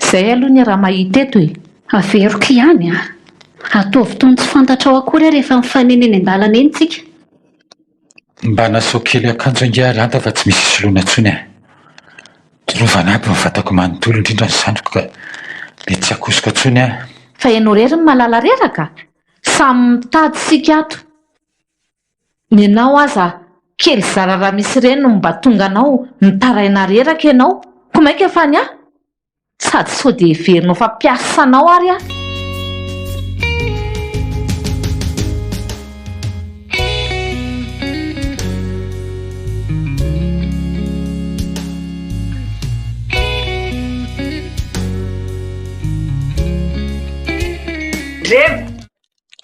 Zay aloha ny raha mahita eto e. Averiko ihany a. Ataovy tony tsy fantatrao akory rehefa mifanena eny an-dalana eny tsika. Mba nasao kely akanjo ange ranta fa tsy misy soloana tsony e. Rovana aby mifatako manontolo indrindra ny sandriko ka mety tsy akosiko tsony a. Fa ianao rery ny malala reraka. Samy mitady sika ato. Nenao aza kely zara raha misy reny no mba tonga anao mitaraina reraka ianao. Komaika fa ny sady sao de heverinao fa piasanao ary a.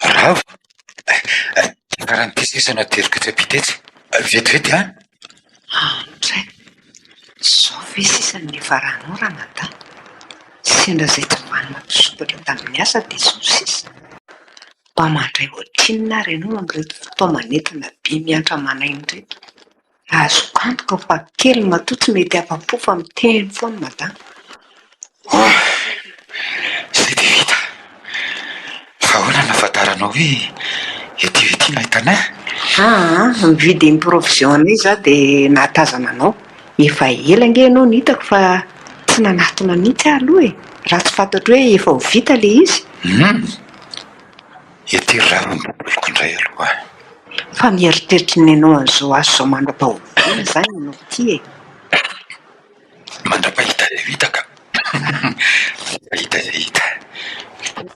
Ravo. Karaha ny tesesana teriko tsy apitetsy. Vetivety a? Andray, zao ve sisa ny varanao raha mata? Sendra izay tsy vanina mpisopatra tamin'ny asa dia zao sisa. Mba mandray ohatrinina ary ianao amin'ireto fotoamanentana be miantra manainy reto. Azoko antoka fa kely matoa tsy mety afa-po fa miteny foana madama. Izay dia vita. Fa ahoana nahafantaranao hoe etivety nahitana? Mividy provision anay za dia nahatazana anao. Efa ela nge ianao nitako fa tsy nanatona mihitsy aloha e. Raha tsy fantatro hoe efa ho vita le izy. Ety ravim-boloko indray aloha. Fa mieritreritra ny ianao an'izao azo zao mandra-pahoviana zany ianao ty e. Mandra-pahita izay vita ka. Pahita izay hita.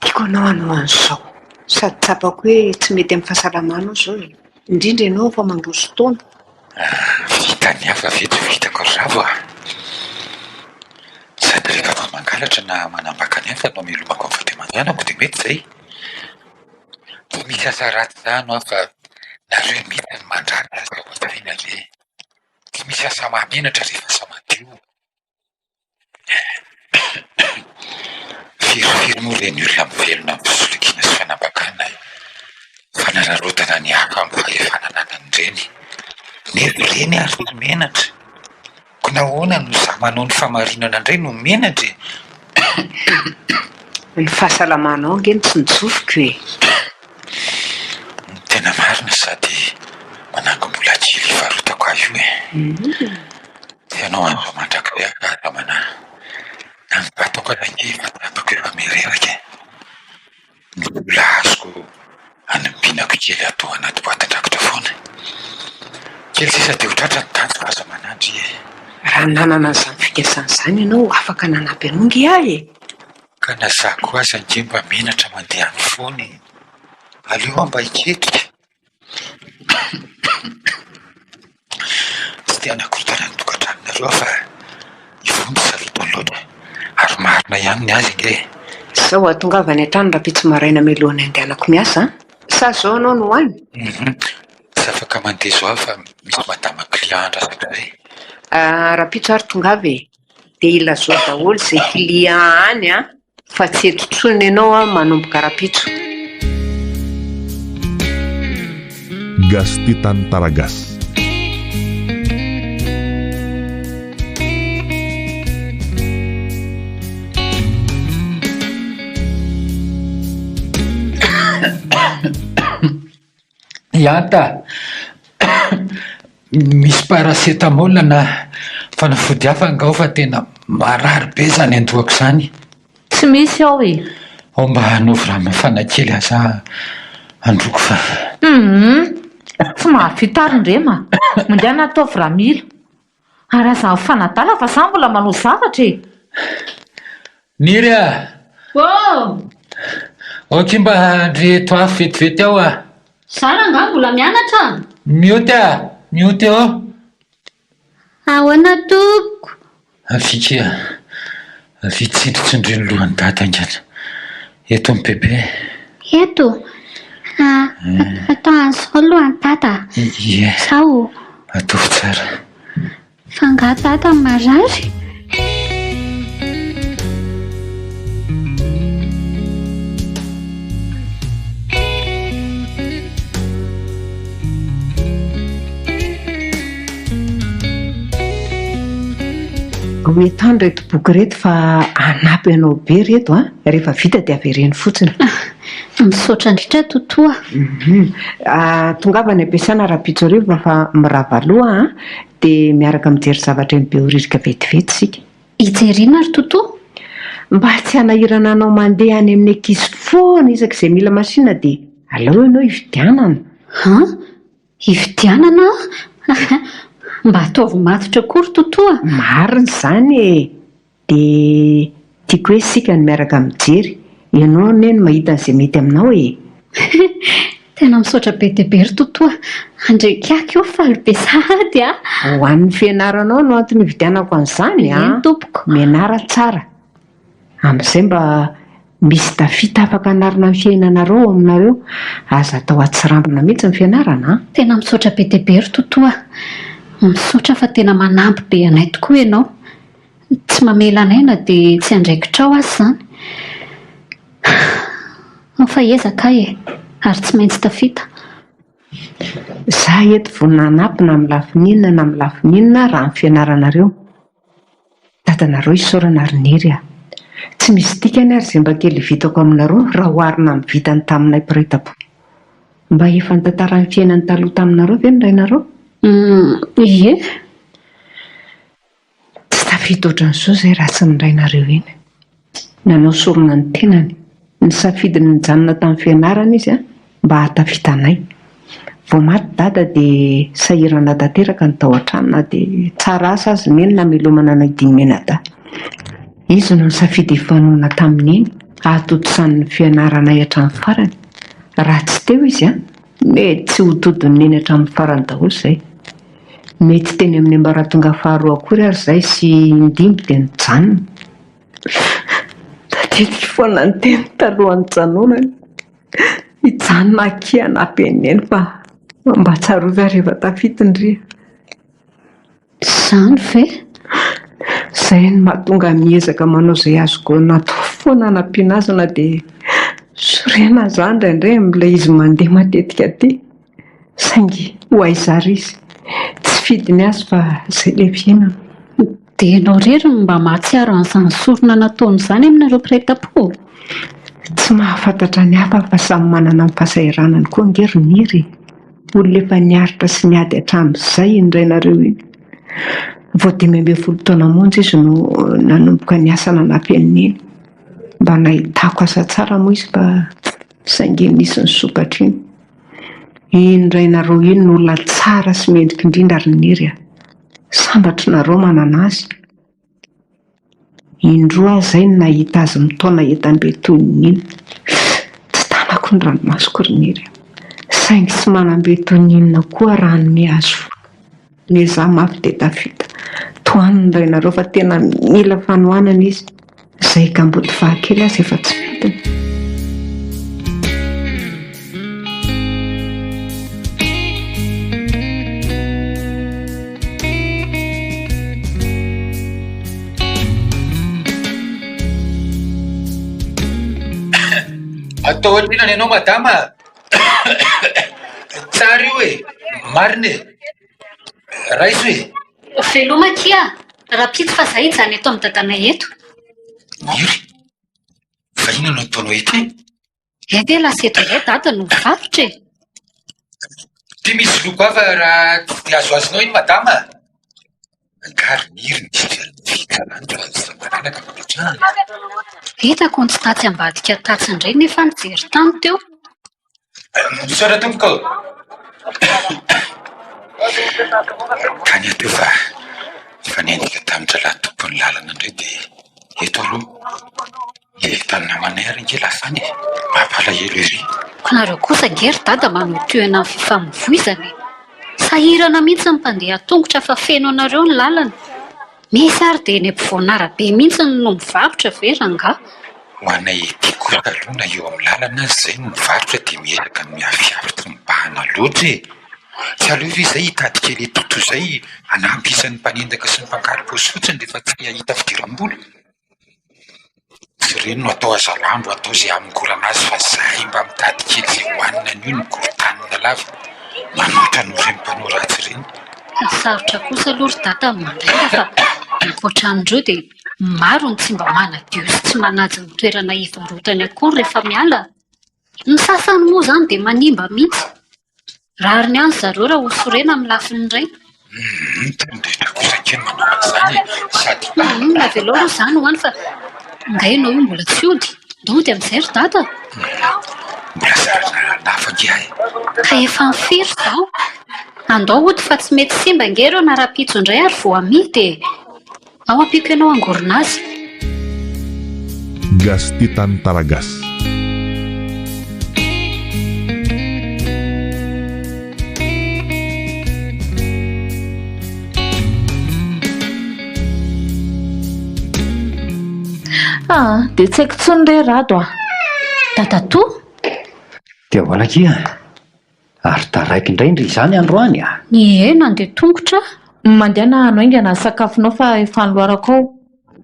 Tiako anao anao an'izao. Sady tsapako hoe tsy mety amin'ny fahasalamanao zao e. Indrindra ianao fa mandroso taona. Vita ny hafa vitako ravo a. Sady rehefa mangalatra na manambaka ny hafa no milomako amin'ny vady aman-janako dia mety izay. Misy asa ratsy izany aho fa nareo mety ny mandrara aza hoatariana le. Tsy misy asa mahamenatra rehefa asa madio. Firy moa ireny olona mivelona amin'ny fisolokiana sy fanambakana fa nanarotana ny hafa mba efa nananan'ireny. Nefa ireny ary tsy menatra. Ko nahoana no zaho manao ny famarinana indray no menatra. Ny fahasalamanao ngeny tsy nitsofoka hoe. Tena marina sady manangom-bola kely ivarotako azy io ianao andro mandrakizay akamana angataoko anake fatapako efa mireraka ny vola azoko anompinako kely atao anaty boatin-drakotra foana kely sisa dia hotratra ny tanjo aza manandry Raha nanana izany fikasana izany ianao afaka nanampy anongy ahy ka nazako aza nge mba menatra mandeha amin'ny fony aleo mba hiketrika tsy dia anakorotana ny tokantranonareo fa ivony sarotony loatra ary marina ihany ny azy nge sao atongavany an-trano raha pitsy maraina melohany andehanako miasa sa zao anao no hoany tsy afaka mandeha zao fa misy madama client andrasatra zay raha pitso ary tongava dia ilazao daholo izay client any fa tsy eto tsony ianao manomboka raha-pitso. Gastitan Taragas. Yanta misy paracetamol na fanafody hafa angao fa tena marary be zany andohako zany. Tsy misy ao ao mba hanovy raha mafana kely aza androko fa tsy mahavitarin-drema mandeha ataovy raha mila ary aza fanadala fa za mbola manao zavatra niry oky mba ndreto afo vetivety ao Sara nga mbola mianatra mioty ao ahoana toko afikia vitsindritsindry ny lohany data ingana eto amin'ny bebe eto atao an'izao lohany tata ie sao ataovy tsara fa nga tata marary hoe tany reto boky reto fa anampy ianao be reto rehefa vita dia avereny fotsiny misaotra indritra totoa tongava ny ampiasana raha-pitso rivo fa miravaloha dia miaraka mijery zavatra ny beoririka vetivety sika hijerina ary totoa mba tsy hanahirana anao mandeha any amin'ny ankizy foana isak'izay mila masinina dia aleo ianao hividianana hividianana mba ataovy matotra kory totoa marina izany dia tiako hoe sika ny miaraka mijery ianao neny mahita an'izay mety aminao tena misaotra be dia be ry totoa andrekako eo faly-be sady ho an'ny fianaranao no antony hividianako an'izany tompoko mianara tsara amin'izay mba misy tafita afaka anarina ny fiainanareo aminareo aza atao atsirambina mihitsy ny fianarana tena misaotra be dia be ry totoa misaotra fa tena manampy be anay tokoa ianao tsy mamela anaina dia tsy andraikitra ao azy izany fa ezaka ary tsy maintsy tafita za eto voninampy na amin'ny lafininina na amin'ny lafininina raha ny fianaranareo dadanareo isaorana rinery tsy misy dikany ary izay mba kely vitako aminareo raha hoarina amin'ny vitany taminay piretako mba efa nitantara ny fiainany taloha taminareo ve mindrainareo ie tsy tafita ohatran'izao izay raha tsy mindrainareo iny nanao sorona ny tenany ny safidiny nijanona tamin'ny fianarana izy mba hatafitanay vao maty dada dia sahirana tanteraka ny tao an-tranona dia tsara asa azy meny namelomana anao idinimenada izy no ny safidy fanoana tamin'iny ahatotosan'ny fianaranay hatramin'ny farany raha tsy teo izy mety tsy hotodiny eny hatramin'ny farany daholo izay mety teny amin'ny ambaratonga faharoa akory ary izay sy indimby dia nijanona tatetika foana ny teny talohan'ny janonany hijanona aky hanampy eny fa mba tsaroza rehefa tafitindry izany ve izay ny mahatonga miezaka manao izay azoko natao foana hanampiana azy na dia sorena izany indraindray amin'ilay izy mandeha matetika aty saingy ho aizary izy tsy fidiny azy fa izay ilay fiainana dia ianao rery mba mahatsiaro an'izany sorona nataony izany aminareo mpiray-tam-po? Tsy mahafantatra ny hafa fa samy manana ny fahasahiranany koa ngery niry. Olona efa niaritra sy niady hatramin'izay indrainareo iny. Vao 15 taona monja izy no nanomboka ny asa nanapeniny iny. Mba nahitako asa tsara moa izy mba saingy nisy ny sokatra iny. Indrainareo iny no olona tsara sy mendrika indrindra ary niry. Sambatry nareo manana azy. Indroa zay no nahita azy mitaona etam-be toy ny iny. Tsy tanako ny ranomasoko ry niry. Saingy tsy manam-be toy ny inona koa raha ny mihazo. Ny za mafy dia tafita. Toaniny indrainareo fa tena mila fanohanana izy. Izay gambody fahakely azy efa tsy fitiny. Atao ohatrinany ianao madama. Tsara io e, marina e. Raiso e. Veloma kia, raha-pitsy fa zay zany eto amin'ny dadana eto. Niry, fa inona no ataonao eto e? Edy laseto iray dada no mivarotra e. Ty misy loko hafa raha tsy dia azoazonao iny madama. Gary niry ny fikarandro azamananaka mametrahana. Hitako ny tsy tatsy ambadika tatsy indray nefa nijery tany teo. Misaotra tompoko ao. Tany ato fa nendika tamin'ny raha tompony lalana indray dia eto aloha hitany namanay ary nge lafany e. Mampalahelo ery. Ko nareo kosa gery dada manao toena amin'ny fifamoivoizana e. Sahirana mihitsy ny mpandeha tongotra fa feno anareo ny lalana. Misy ary dia eny ampovoan'arabe mihitsy no mivarotra ve ranga. Ho anay tiako aloha eo amin'ny lalana azy izay no mivarotra dia miezaka ny miafiavitra ny bahana loatra e. Tsy aleova izay hitady kely toto izay hanampy isan'ny mpanendaka sy ny mpankary paosy fotsiny rehefa tsy hahita fidiram-bola. Tsy ireny no atao azalambo atao izay amin'nkorana azy fa zahay mba mitady kely izay hohanina an'io ny korotanina lava. Manoatra no ireny mpanao ratsy ireny. Sarotra kosa aloha ry dada mandray fa ankoatran'ireo dia maro ny tsy mba manadio sy tsy manaja ny toerana hivarotany akory rehefa miala. Ny sasany moa izany dia manimba mihitsy. Rary ny any zareo raha hosorena amin'ny lafiny iray. Tandritra kosa kely manao an'izany e. Sady Avelao aloha izany ho any fa ngainao io mbola tsy ody. Dody amin'izay ry dada. Mbola zarazara lafa nge ahy. Ka efa mifiry izao. Andao ody fa tsy mety simba ngereo na raha-pitso indray ary vao amidy e. Ao ampiko ianao angorona azy. Gastitan Taragas. Dia tsy haiko tsony re rado a. Dada to? Dia hoana kia. Ary taraiky indraindra izany androany a. Ie, nandeha tongotra. Mandehana hanoaingana ny sakafonao fa efa niloarako ao.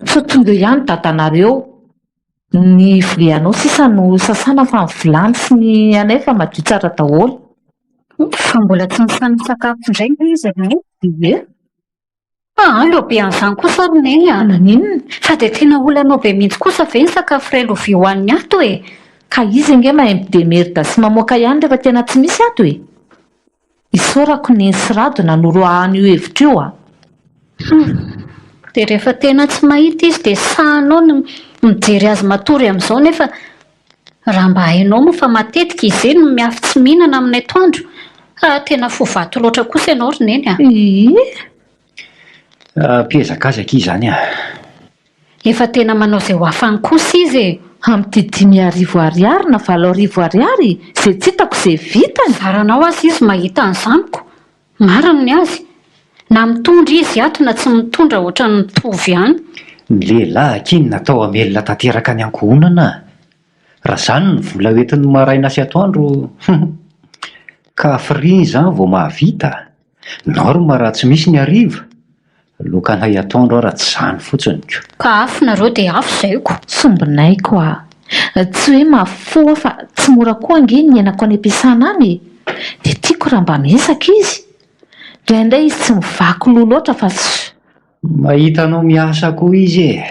So tonga ihany dadanareo. Ny vianao sisa no sasana fa ny vilany sy ny anay fa madio tsara daholo. Fa mbola tsy nisany sakafo indray nge izy ne? Ie. Eo be an'izany kosa ry neny a. Naninona? Fa dia tena olanao be mihitsy kosa ve ny sakafo iray lovia hoan'ny ato e. Ka izy nge mahay midemerida sy mamoaka ihany rehefa tena tsy misy ato e. Isaorako ny sy rado nanoroa an'io hevitra io a. Dia rehefa tena tsy mahita izy dia sahanao ny mijery azy matory amin'izao nefa raha mba hainao moa fa matetika izy no miafy tsy mihinana amin'ny atoandro. Tena fovato loatra kosa ianao ry neny a. Mpiezakazaka izany a. Efa tena manao izay ho afany kosa izy e. Amin'ity 5,000 ariary na 7,000 ariary izay tsy hitako izay vitany. Zaranao azy izy mahita an'izaniko. Marina ny azy. Na mitondra izy ato na tsy mitondra ohatra ny mitovy ihany. Ny lehilahy kiny natao hamelona tanteraka ny ankohonana. Raha izany ny vola hoentiny maraina sy atoandro ka fria izany vao mahavita. Norma raha tsy misy ny hariva. Lokanay atoandro raha tsy izany fotsiny. Ka afo nareo dia afo izayko. Sombinay koa. Tsy hoe mafoa fa tsy mora koa nge ny henako any am-piasana any. Dia tiako raha mba miesaka izy. Indraindray izy tsy mivaky loha loatra fa Mahitanao miasa koa izy e.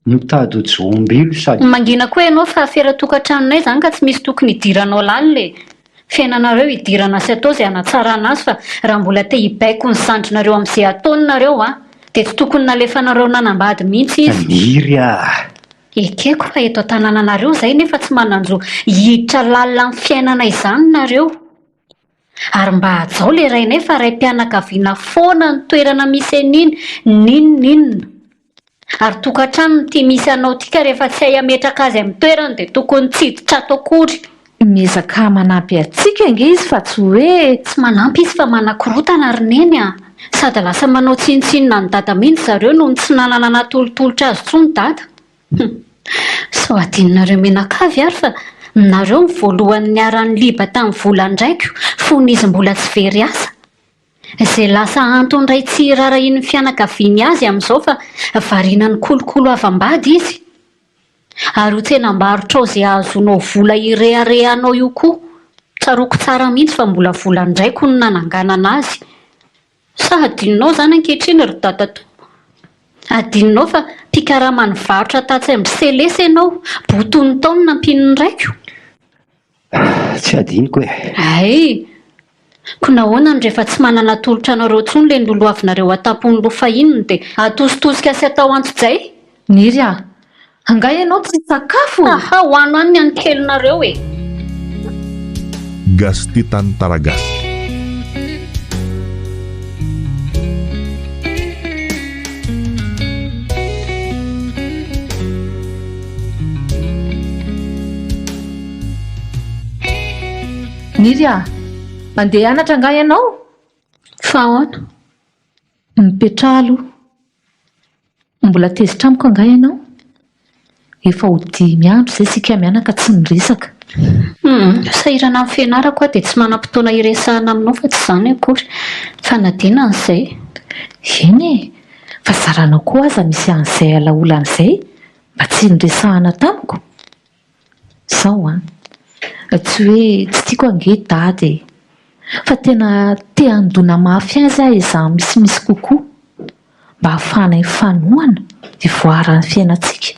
Mitady ho jombilo sady Mangina koa ianao fa fiara-tokantranonay zany ka tsy misy tokony hidiranao lalina e. Fiainanareo hidirana sy atao izay hanatsarana azy fa raha mbola te hibaiko ny zandrinareo amin'izay ataonareo dia tsy tokony nalefanareo nanambady mihitsy izy. Miry ah. Ekeko fa eto an-tanànanareo izay nefa tsy mananjo hiditra lalina amin'ny fiainana izany nareo. Ary mba hajao le rainay fa raim-pianakaviana foana ny toerana misy an'iny ninonninona. Ary tokantrano no tia misy anao tika rehefa tsy hay hametraka azy amin'ny toerana dia tokony tsy hiditra ato akory. Miezaka manampy antsika nge izy fa tsy hoe Tsy manampy izy fa manakorotana ary neny a. Sady lasa manao tsinitsinina ny dada mihitsy zareo noho ny tsy nanana natolotolotra azy tsony dada. So adinonareo menakavy ary fa nareo ny voalohany niaran'ny liba tamin'ny volan-draiko fony izy mbola tsy very asa. Izay lasa antony ray tsy rarahin'ny fianakaviany azy amin'izao fa variana ny kolokolo avambady izy. Ary ho tsenam-barotra ao izay ahazonao vola ireharehanao io koa. Tsaroko tsara mihitsy fa mbola volan-draiko no nananganana azy. Sa adinonao zany ankehitriny ry dadato. Adinonao fa mpikaramany varotra tatsy amin'ny selesa ianao. Botony taona nampin'ny raiko. Tsy adiniko e. Ay, ko nahoana ny rehefa tsy manana tolotra anareo tsony le noloavinareo atapony lofahininy dia atositosika sy atao antso-jay. Niry ah, anga ianao tsy sakafo. Aha, hoano any ny kelinareo e. Gastitan Taragas. Niry ah, mandeha anatra anga ianao? Fa ahoana? Mipetralo. Mbola tezitra amiko anga ianao? Efa ho 10 andro izay sika mianaka tsy niresaka. Sahirana amin'ny fianarako dia tsy manam-potoana iresahana aminao fa tsy izany akory. Fanadinana izay. Eny e, fa zaranao koa aza misy an'izay alaolan'izay mba tsy niresahana tamiko. Sao a, tsy hoe tsy tiako ange dady fa tena te handona mafy azy aho izaho misimisy kokoa mba hahafana ifanohana ivoaran'ny fiainantsika.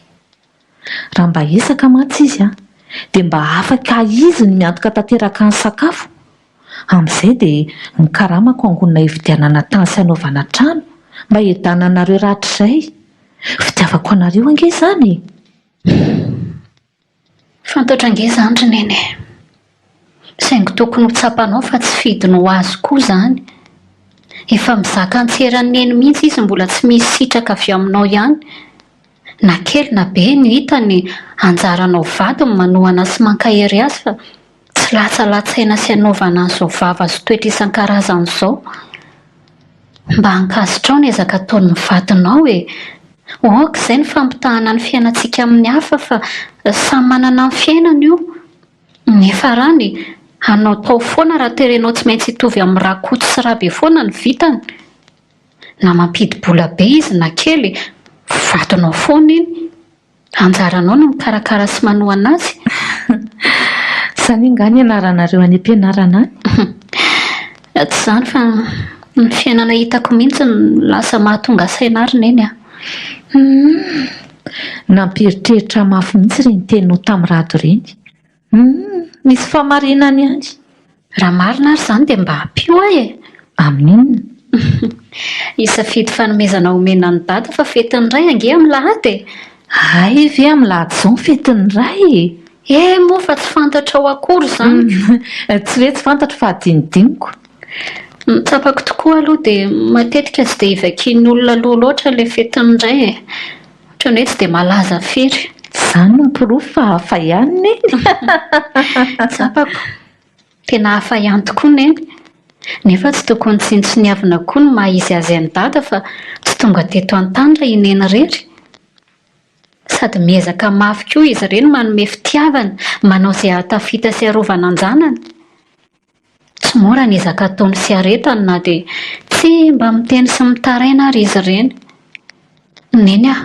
Raha mba esaka mantsy izy dia mba afaka izy ny miantoka tanteraka ny sakafo. Amin'izay dia ny karamako angonina hividianana tany sy hanaovana trano mba hiadananareo rahatrizay. Fitiavako anareo ange izany. Fantatra ange izany ry neny. Saingy tokony ho tsapanao fa tsy fidiny ho azy koa izany. Efa mizaka antseran'ny neny mihitsy izy mbola tsy misy sitraka avy aminao ihany. Na kely na be ny hitany anjaranao vadiny manohana sy mankahery azy fa tsy latsalatsaina sy hanaovana an'izao vava sy toetra isan-karazany izao. Mba hankasitrao ny ezaka ataon'ny vadinao e. Oaka izay ny fampitahana ny fiainantsika amin'ny hafa fa samy manana ny fiainany io. Nefa rany hanao tao foana raha terenao tsy maintsy hitovy amin'ny rakoto sy rabe foana ny vitany. Na mampidi-bola be izy na kely, vadinao foana iny. Anjaranao no mikarakara sy manohana azy. Izany nga ny anaranareo any am-pianarana any? Tsy izany fa ny fiainana hitako mihitsy ny lasa mahatonga saina ary neny a. Namperitreritra mafy mihitsy ireny teninao tamin'ny rado ireny. Misy famarinany ihany. Raha marina ary izany dia mba hampio ahy e. Amin'inona? Isafidy fanomezana omena ny dada fa fetin'ny ray ange amin'ny lahady e. Ay ve amin'ny lahady izao ny fetin'ny ray? Moa fa tsy fantatra ao akory izany. Tsy hoe tsy fantatra fa adinidiniko. Tsapako tokoa aloha dia matetika tsy dia ivakian'ny olona loha loatra ilay fetin'ny ray e. Ohatran'ny hoe tsy dia malaza firy. Izany no pirofo fa hafa ihany neny. Tsapako. Tena hafa ihany tokoa neny. Nefa tsy tokony tsintsiniavina koa ny maha-izy azy any dada fa tsy tonga teto an-tany raha ineny rery. Sady miezaka mafy koa izy ireny manome fitiavana, manao izay ahatafita sy arovana anjanany. Tsy mora ny ezaka ataony sy aretany na dia tsy mba miteny sy mitaraina ary izy ireny. Neny a,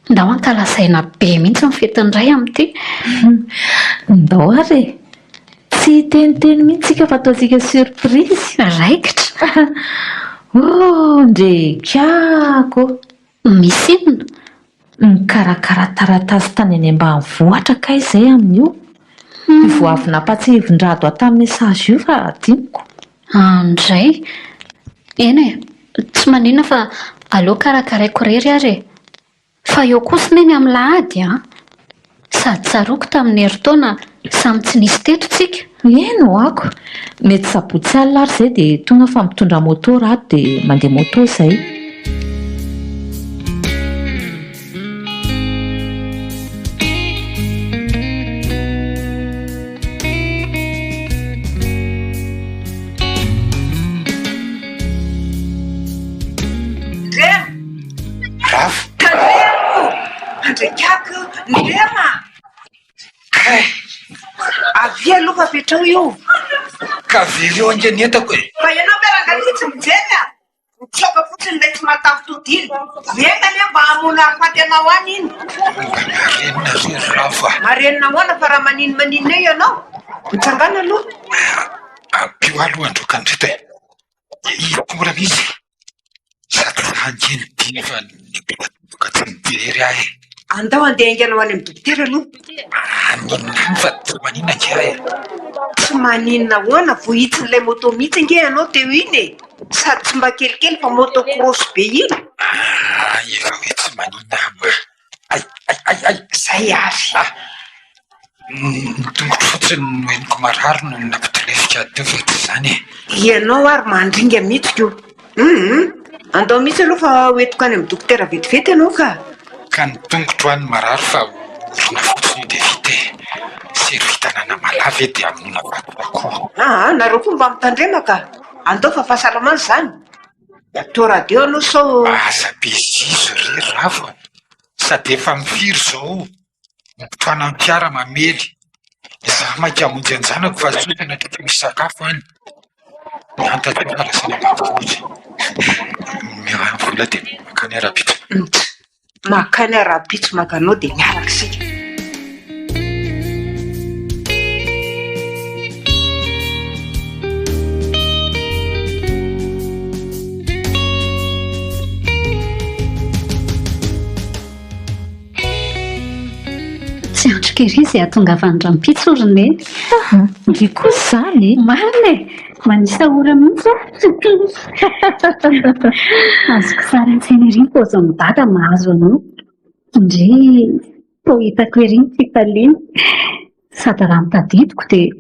ndao ankalasaina be mihitsy ny fetin'ny ray amin'ity. Ndao ary e. Tsy teniteny mihitsy ka fa ataontsika surprise. Raikitra. Ndrekako Misy inona? mikarakara taratasy tany any ambanivohitra kay izay amin'io. Ivoavina patsihivin-drado atao mesazy io raha adiniko. Andray eny e, tsy maninona fa aleo karakaraiko irery ary e. Fa eo kosa neny amin'ny lahady sady tsaroako tamin'ny herintaona samy tsy nisy teto tsika. Eno ako mety sabotsy alina ary izay dia tonga fa mitondra moto raha dia mandeha moto izay. Andrekako Ndrema avy aloha petrao io ka very eo ange netako e. fa ianao miaraka tsy mijery mitsoka fotsiny ilay tsy matavy todiny miengany mba hamono afaty anao any iny marenina rery rafa marenina hoana fa raha maninina eo ianao mitsangana aloha ampio aloha androkandreta ikombola misy sady angeny diny fa ka tsy mibery ahy andao andeha ainganao any amin'ny dokotera aloha maninona fa tsy maninona ke ahy tsy maninona hoana vohitsin'ilay moto mihitsy nge ianao teo iny e sady tsy mba kelikely fa moto cross be iny efa hoe tsy maninona ma ay zay avy tongotro fotsiny no eniko marary no nampitolefika teo fa tsy zany e ianao ary mandringa mihitsy io andao mihitsy aloha fa hoentiko any amin'ny dokotera vetivety ianao ka ny tongotro any marary fa orona fotsiny io dia vita e sery vitanana malava e dia aminona vatako nareo koa mba mitandremaka andao fa fahasalamana zany atao radio anao sao aza be zizo re rafa sady efa mifiry zao mitoana amin'ny fiara mamely izaho mainka amonjy anjanako fa sotana toko misy sakafo any antatarasany ambavohitra mivola dia makany arapitso makany arapitso makanao dia miaraka sika Tsy androk'ery izay ahatongavany rampitso orone. Ngy kosa zany marina e, manisa ora mihitsy azoko sara an-tsaina ery paozin'ny dada mahazo anao indray po hitako ery ny fitaliana sady raha mitadidiko dia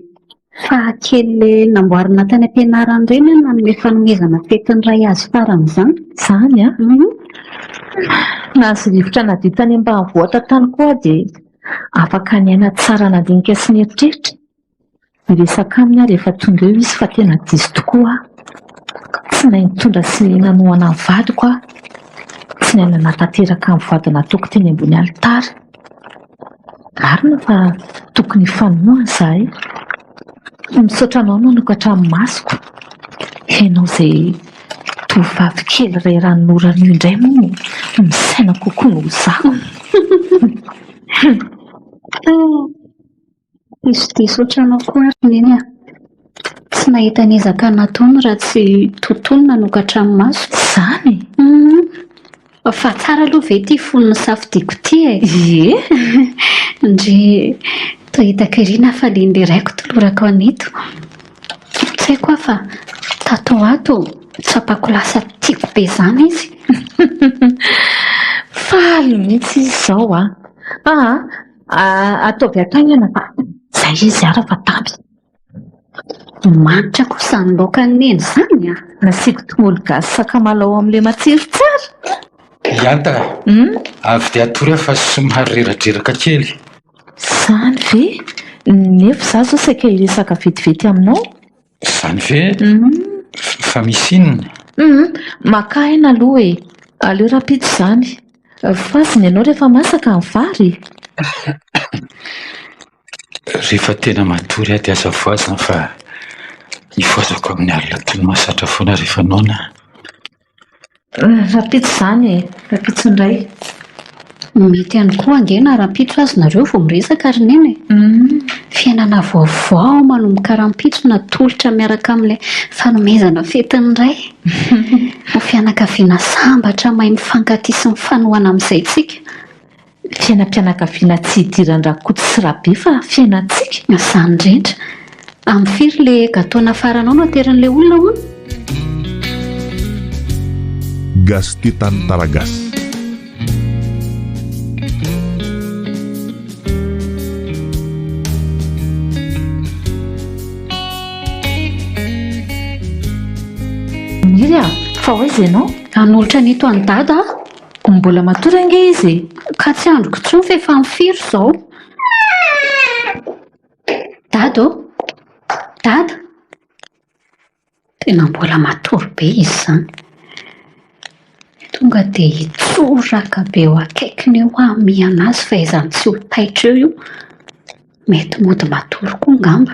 fa kely namboarina tany am-pianarana ireny nanome fanomezana fetin'ny ray azo faran'izany zany nahazo rivotra nadio tany ambanivohitra tany koa dia afaka niaina tsara nandinika sy ny eritreritra miresaka aminy ary efa tonga eo izy fa tena diso tokoa tsy nahy nitondra sy nanoana ny vadiko tsy nahy nanatanteraka amin'ny vady natoko teny ambony alitara arina fa tokony fanomoana izahay misaotra anao nanokatra amin'ny masoko ianao izay tovavy kely ray ranonoran'io indray moa misaina kokoa no zako diso ohatranao koa ary neny tsy nahita niezaka nataony raha tsy tontolo nanokatra amin'ny maso zany fa tsara aloha ve ty fonony safidiako ty e ndry tohitako ery nafalian'le raiko tolorako anito tsy haiko aho fa tato ato tsapako lasa tiako be zany izy faly mihitsy izy zao ataovy ataingana fa zay izy ara fa tamby manitra kosa ny laokany neny zany nasiako tongolo gasy sakamalaho amin'ilay matsiro tsara ianta avy dia atory fa somary reradreraka kely zany ve nefa za zao saika hiresaka vetivety aminao zany ve fa misy inona maka aina aloha e aleo rapito zany faziny ianao rehefa masaka ny vary rehefa tena matory ahy dia aza voazina fa hivoazako amin'ny alina toy ny masatra foana rehefa naona rapito zany e rapito indray Mety ihany koa angena rahampitso azy nareo vao miresaka ary neny fiainana vaovao manomboka rahampitso na tolotra miaraka amin'ilay fanomezana fetiny iray ho fianakaviana sambatra mahay mifankatia sy mifanohana amin'izay tsika. Fiainam-pianakaviana tsy hidiran-drakoto sy rabe fa fiainantsika. Izany indrindra. Amin'ny firy ilay gataona faranao no ateran'ilay olona hono? Gastitan Taragas. Miry fa hoaiza ianao? Hanolotra nito any dada mbola matory ange izy ka tsy androko tsony fa efa mifiry izao. Dada dada tena mbola matory be izy izany. Tonga dia hitsoraka be eo akaikiny eo miana azy fa izany tsy ho taitra eo io. Mety mody matory koa ngamba.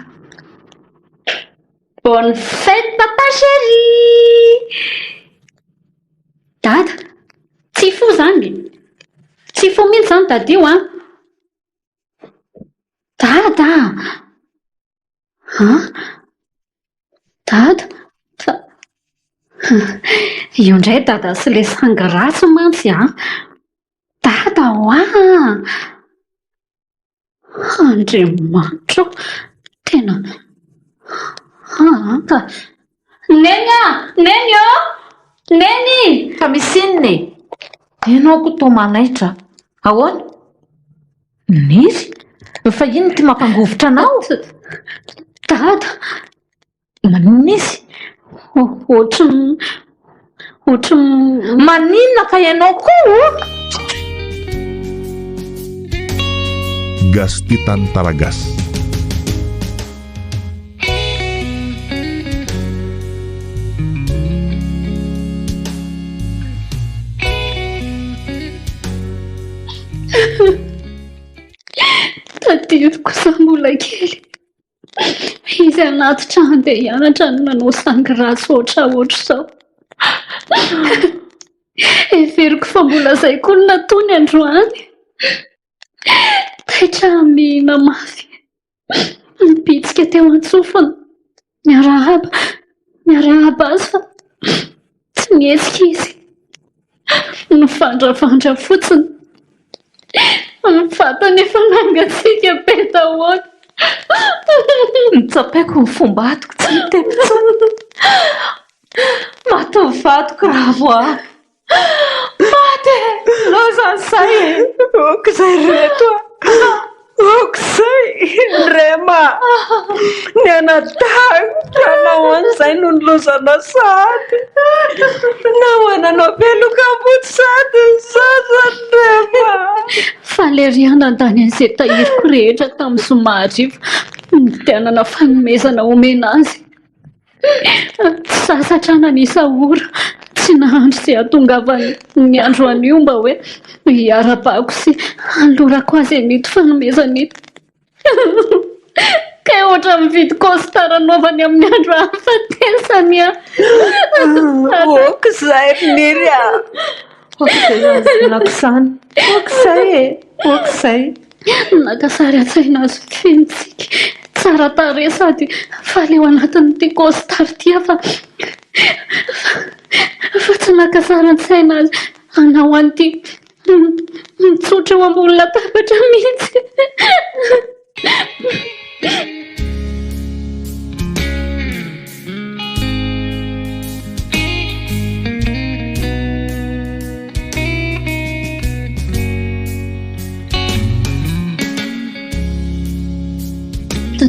Bonne fête papa chéri. Dada tsy fo zany. Tsy fo mihitsy zany dada io Dada. Dada. Io indray dada sy ilay sanga ratsy mantsy Dada Andriamanitra tena Neny Neny fa misy inona ianao koa toa manaitra ahoana? Niry fa ino ty mampangovotra anao? Dada maninona izy? Ohatry maninona fa ianao koa? Gastitan Taragas. Tadidiko sa mbola kely izy anaty trano dia hianatra no nanao sangy ratsy ohatraohatry izao. Everiko fa mbola izay koa no nataony androany. Taitra mihina mafy mipitsika teo an-tsofiny miarahaba azy fa tsy mihetsika izy. Nivandravandra fotsiny. Vatany efa nangatsiaka be daholo. Nitsapaiko ny fomba atoko tsy mitepitsony. Matovy vatoko raha voa. Maty lozany say okizay reto okizay rema ny anatahaka anao an'izay no nilozana sady nahoananao beloka-boty sady sasany rema. Faleriana andany an'izay tahiriko rehetra tamin'ny zomarivo nitianana fanomezana omena azy. Sasatra nanisa ora tsy nahandro izay hatongavany ny andro anio mba hoe hiara-bako sy alorako azy anito fanomezana ito. Ka ohatra mividy kostara anaovany amin'ny andro hafatesany okizay Niry okizay nakasary an-tsaina azy fentsika tsara tare sady faleo anatin'ity kostara ty fa tsy nakasary an-tsaina azy anao an'ity mitsotra eo ambony latabatra mihitsy.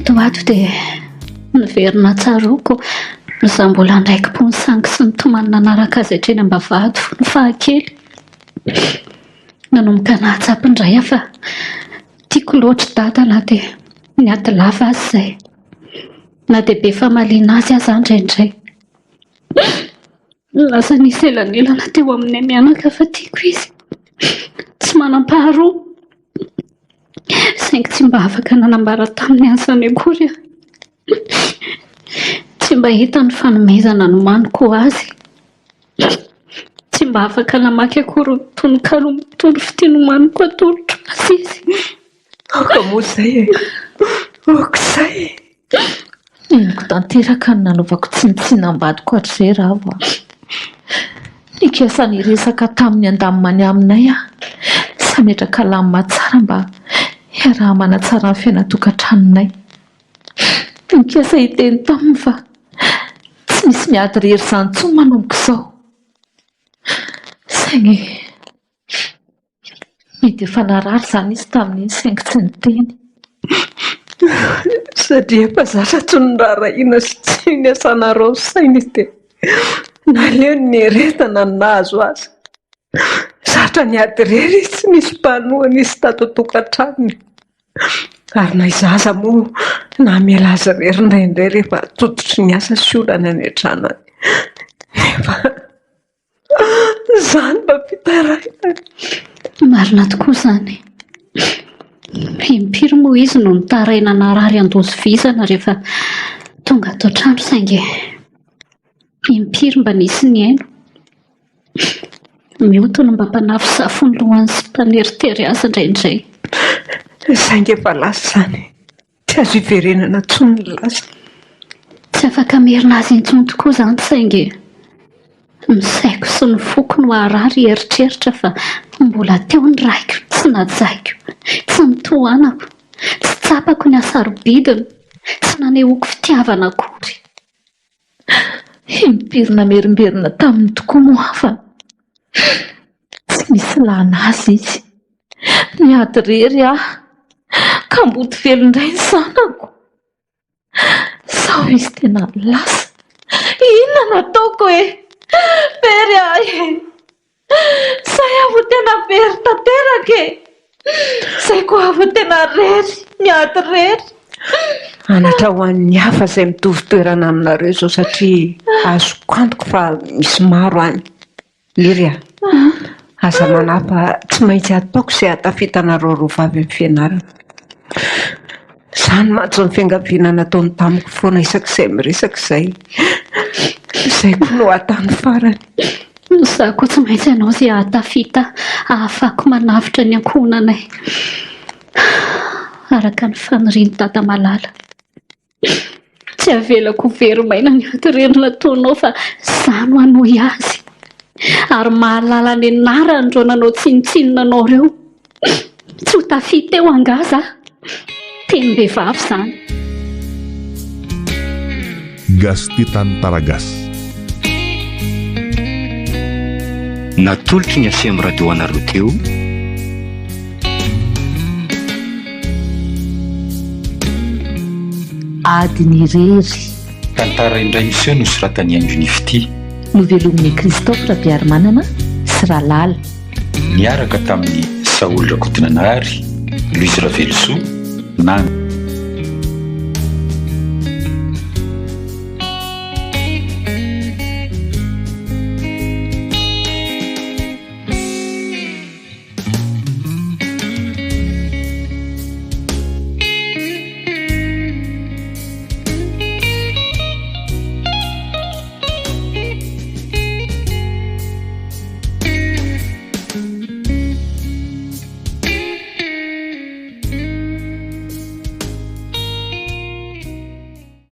Toato dia niverina tsaroko za mbola ndraikim-po ny sangy sy ny tomany nanaraka azy hatreny ambavahady ny fahakely. Nanomboka nahatsapindray fa tiako loatra dada na dia niady lava azy izay na dia be famaliana azy aza indraindray. Lasa nisy elanelana teo amin'ny mianaka fa tiako izy tsy manam-paharoa. Saingy tsy mba afaka nanambara tamin'ny asany akory tsy mba hita ny fanomezana nomaniko azy. Tsy mba afaka namaky akory tononkalo mitony fitenomaniko atolotra asizy. Oka moa izay okizay Neniko tanteraka ny nanaovako tsinitsinambadiko hatrizay rava. Nikasany resaka tamin'ny andamimany aminay sametraka lamina tsara mba hiaraha manatsara ny fiainatokantranonay. Nikasa hiteny taminy fa tsy misy miady rery izany intsony manomboka izao. Saingy mety efa narary izany izy tamin'iny saingy tsy niteny. satria efa zatra tsy nirarahiana sy tsy niasanareo saina izy dia naleo ny eretana ny nahazo azy. Zatra niady rery izy tsy nisy mpanohana izy tato tokantranony. Ary na izaza moa na miala azy rery indraindray rehefa tototry ny asa sy olana ny an-tranany. Nefa izany mba fitarahina. Marina tokoa izany. Impiry moa izy no nitaraina narary an-dozy vizana rehefa tonga ato an-trano saingy impiry mba nisy ny aino. Miotona mba mpanafy safony lohany sy mpaneritery azy indraindray. Saingy efa lasa izany. Tsy azo hiverenana intsony ny lasa. Tsy afaka merina azy intsony tokoa izany saingy ny saiko sy ny foko no arary eritreritra fa mbola teo ny raiko tsy najaiko, tsy nitohanako, tsy tsapako ny asarobidiny, tsy nanehoko fitiavana akory. Impirina merimberina taminy tokoa moa fa tsy misy lana azy izy. Niady rery ka mboty velo indray ny sanako. Sao izy tena lasa. Inona nataoko Very ahy. Say avo tena very tanteraka Say koa avo tena rery, niady rery. Anatra ho an'ny hafa izay mitovy toerana aminareo izao satria azoko antoko fa misy maro any. Liria, aza manapa tsy maintsy ataoko izay hatafitanareo roa vavy amin'ny fianarana. Izany mantsy ny fiangaviana nataony tamiko foana isak'izay miresaka izay. Izay koa no hatany farany. Za koa tsy maintsy ianao izay hatafita ahafako manavitra ny ankohonanay araka ny faniriany Tata Malala. Tsy avelako very maina ny aty-rery nataonao fa izany ho anohy azy ary mahalala ny anarany ireo nanao tsinitsinina anao ireo. Tsy ho tafita eo angaza tenim-behivavy izany. Gastitan Taragas. Natolotry ny FM radio anareo teo Adiny rery. Tantara indray miseho no soratany Androny Fity. Novelomin'ny Christophe Rabiarimanana sy Ralala. Niaraka tamin'ny Saoly Rakotonanahary, Louise Ravelosoa, Nana.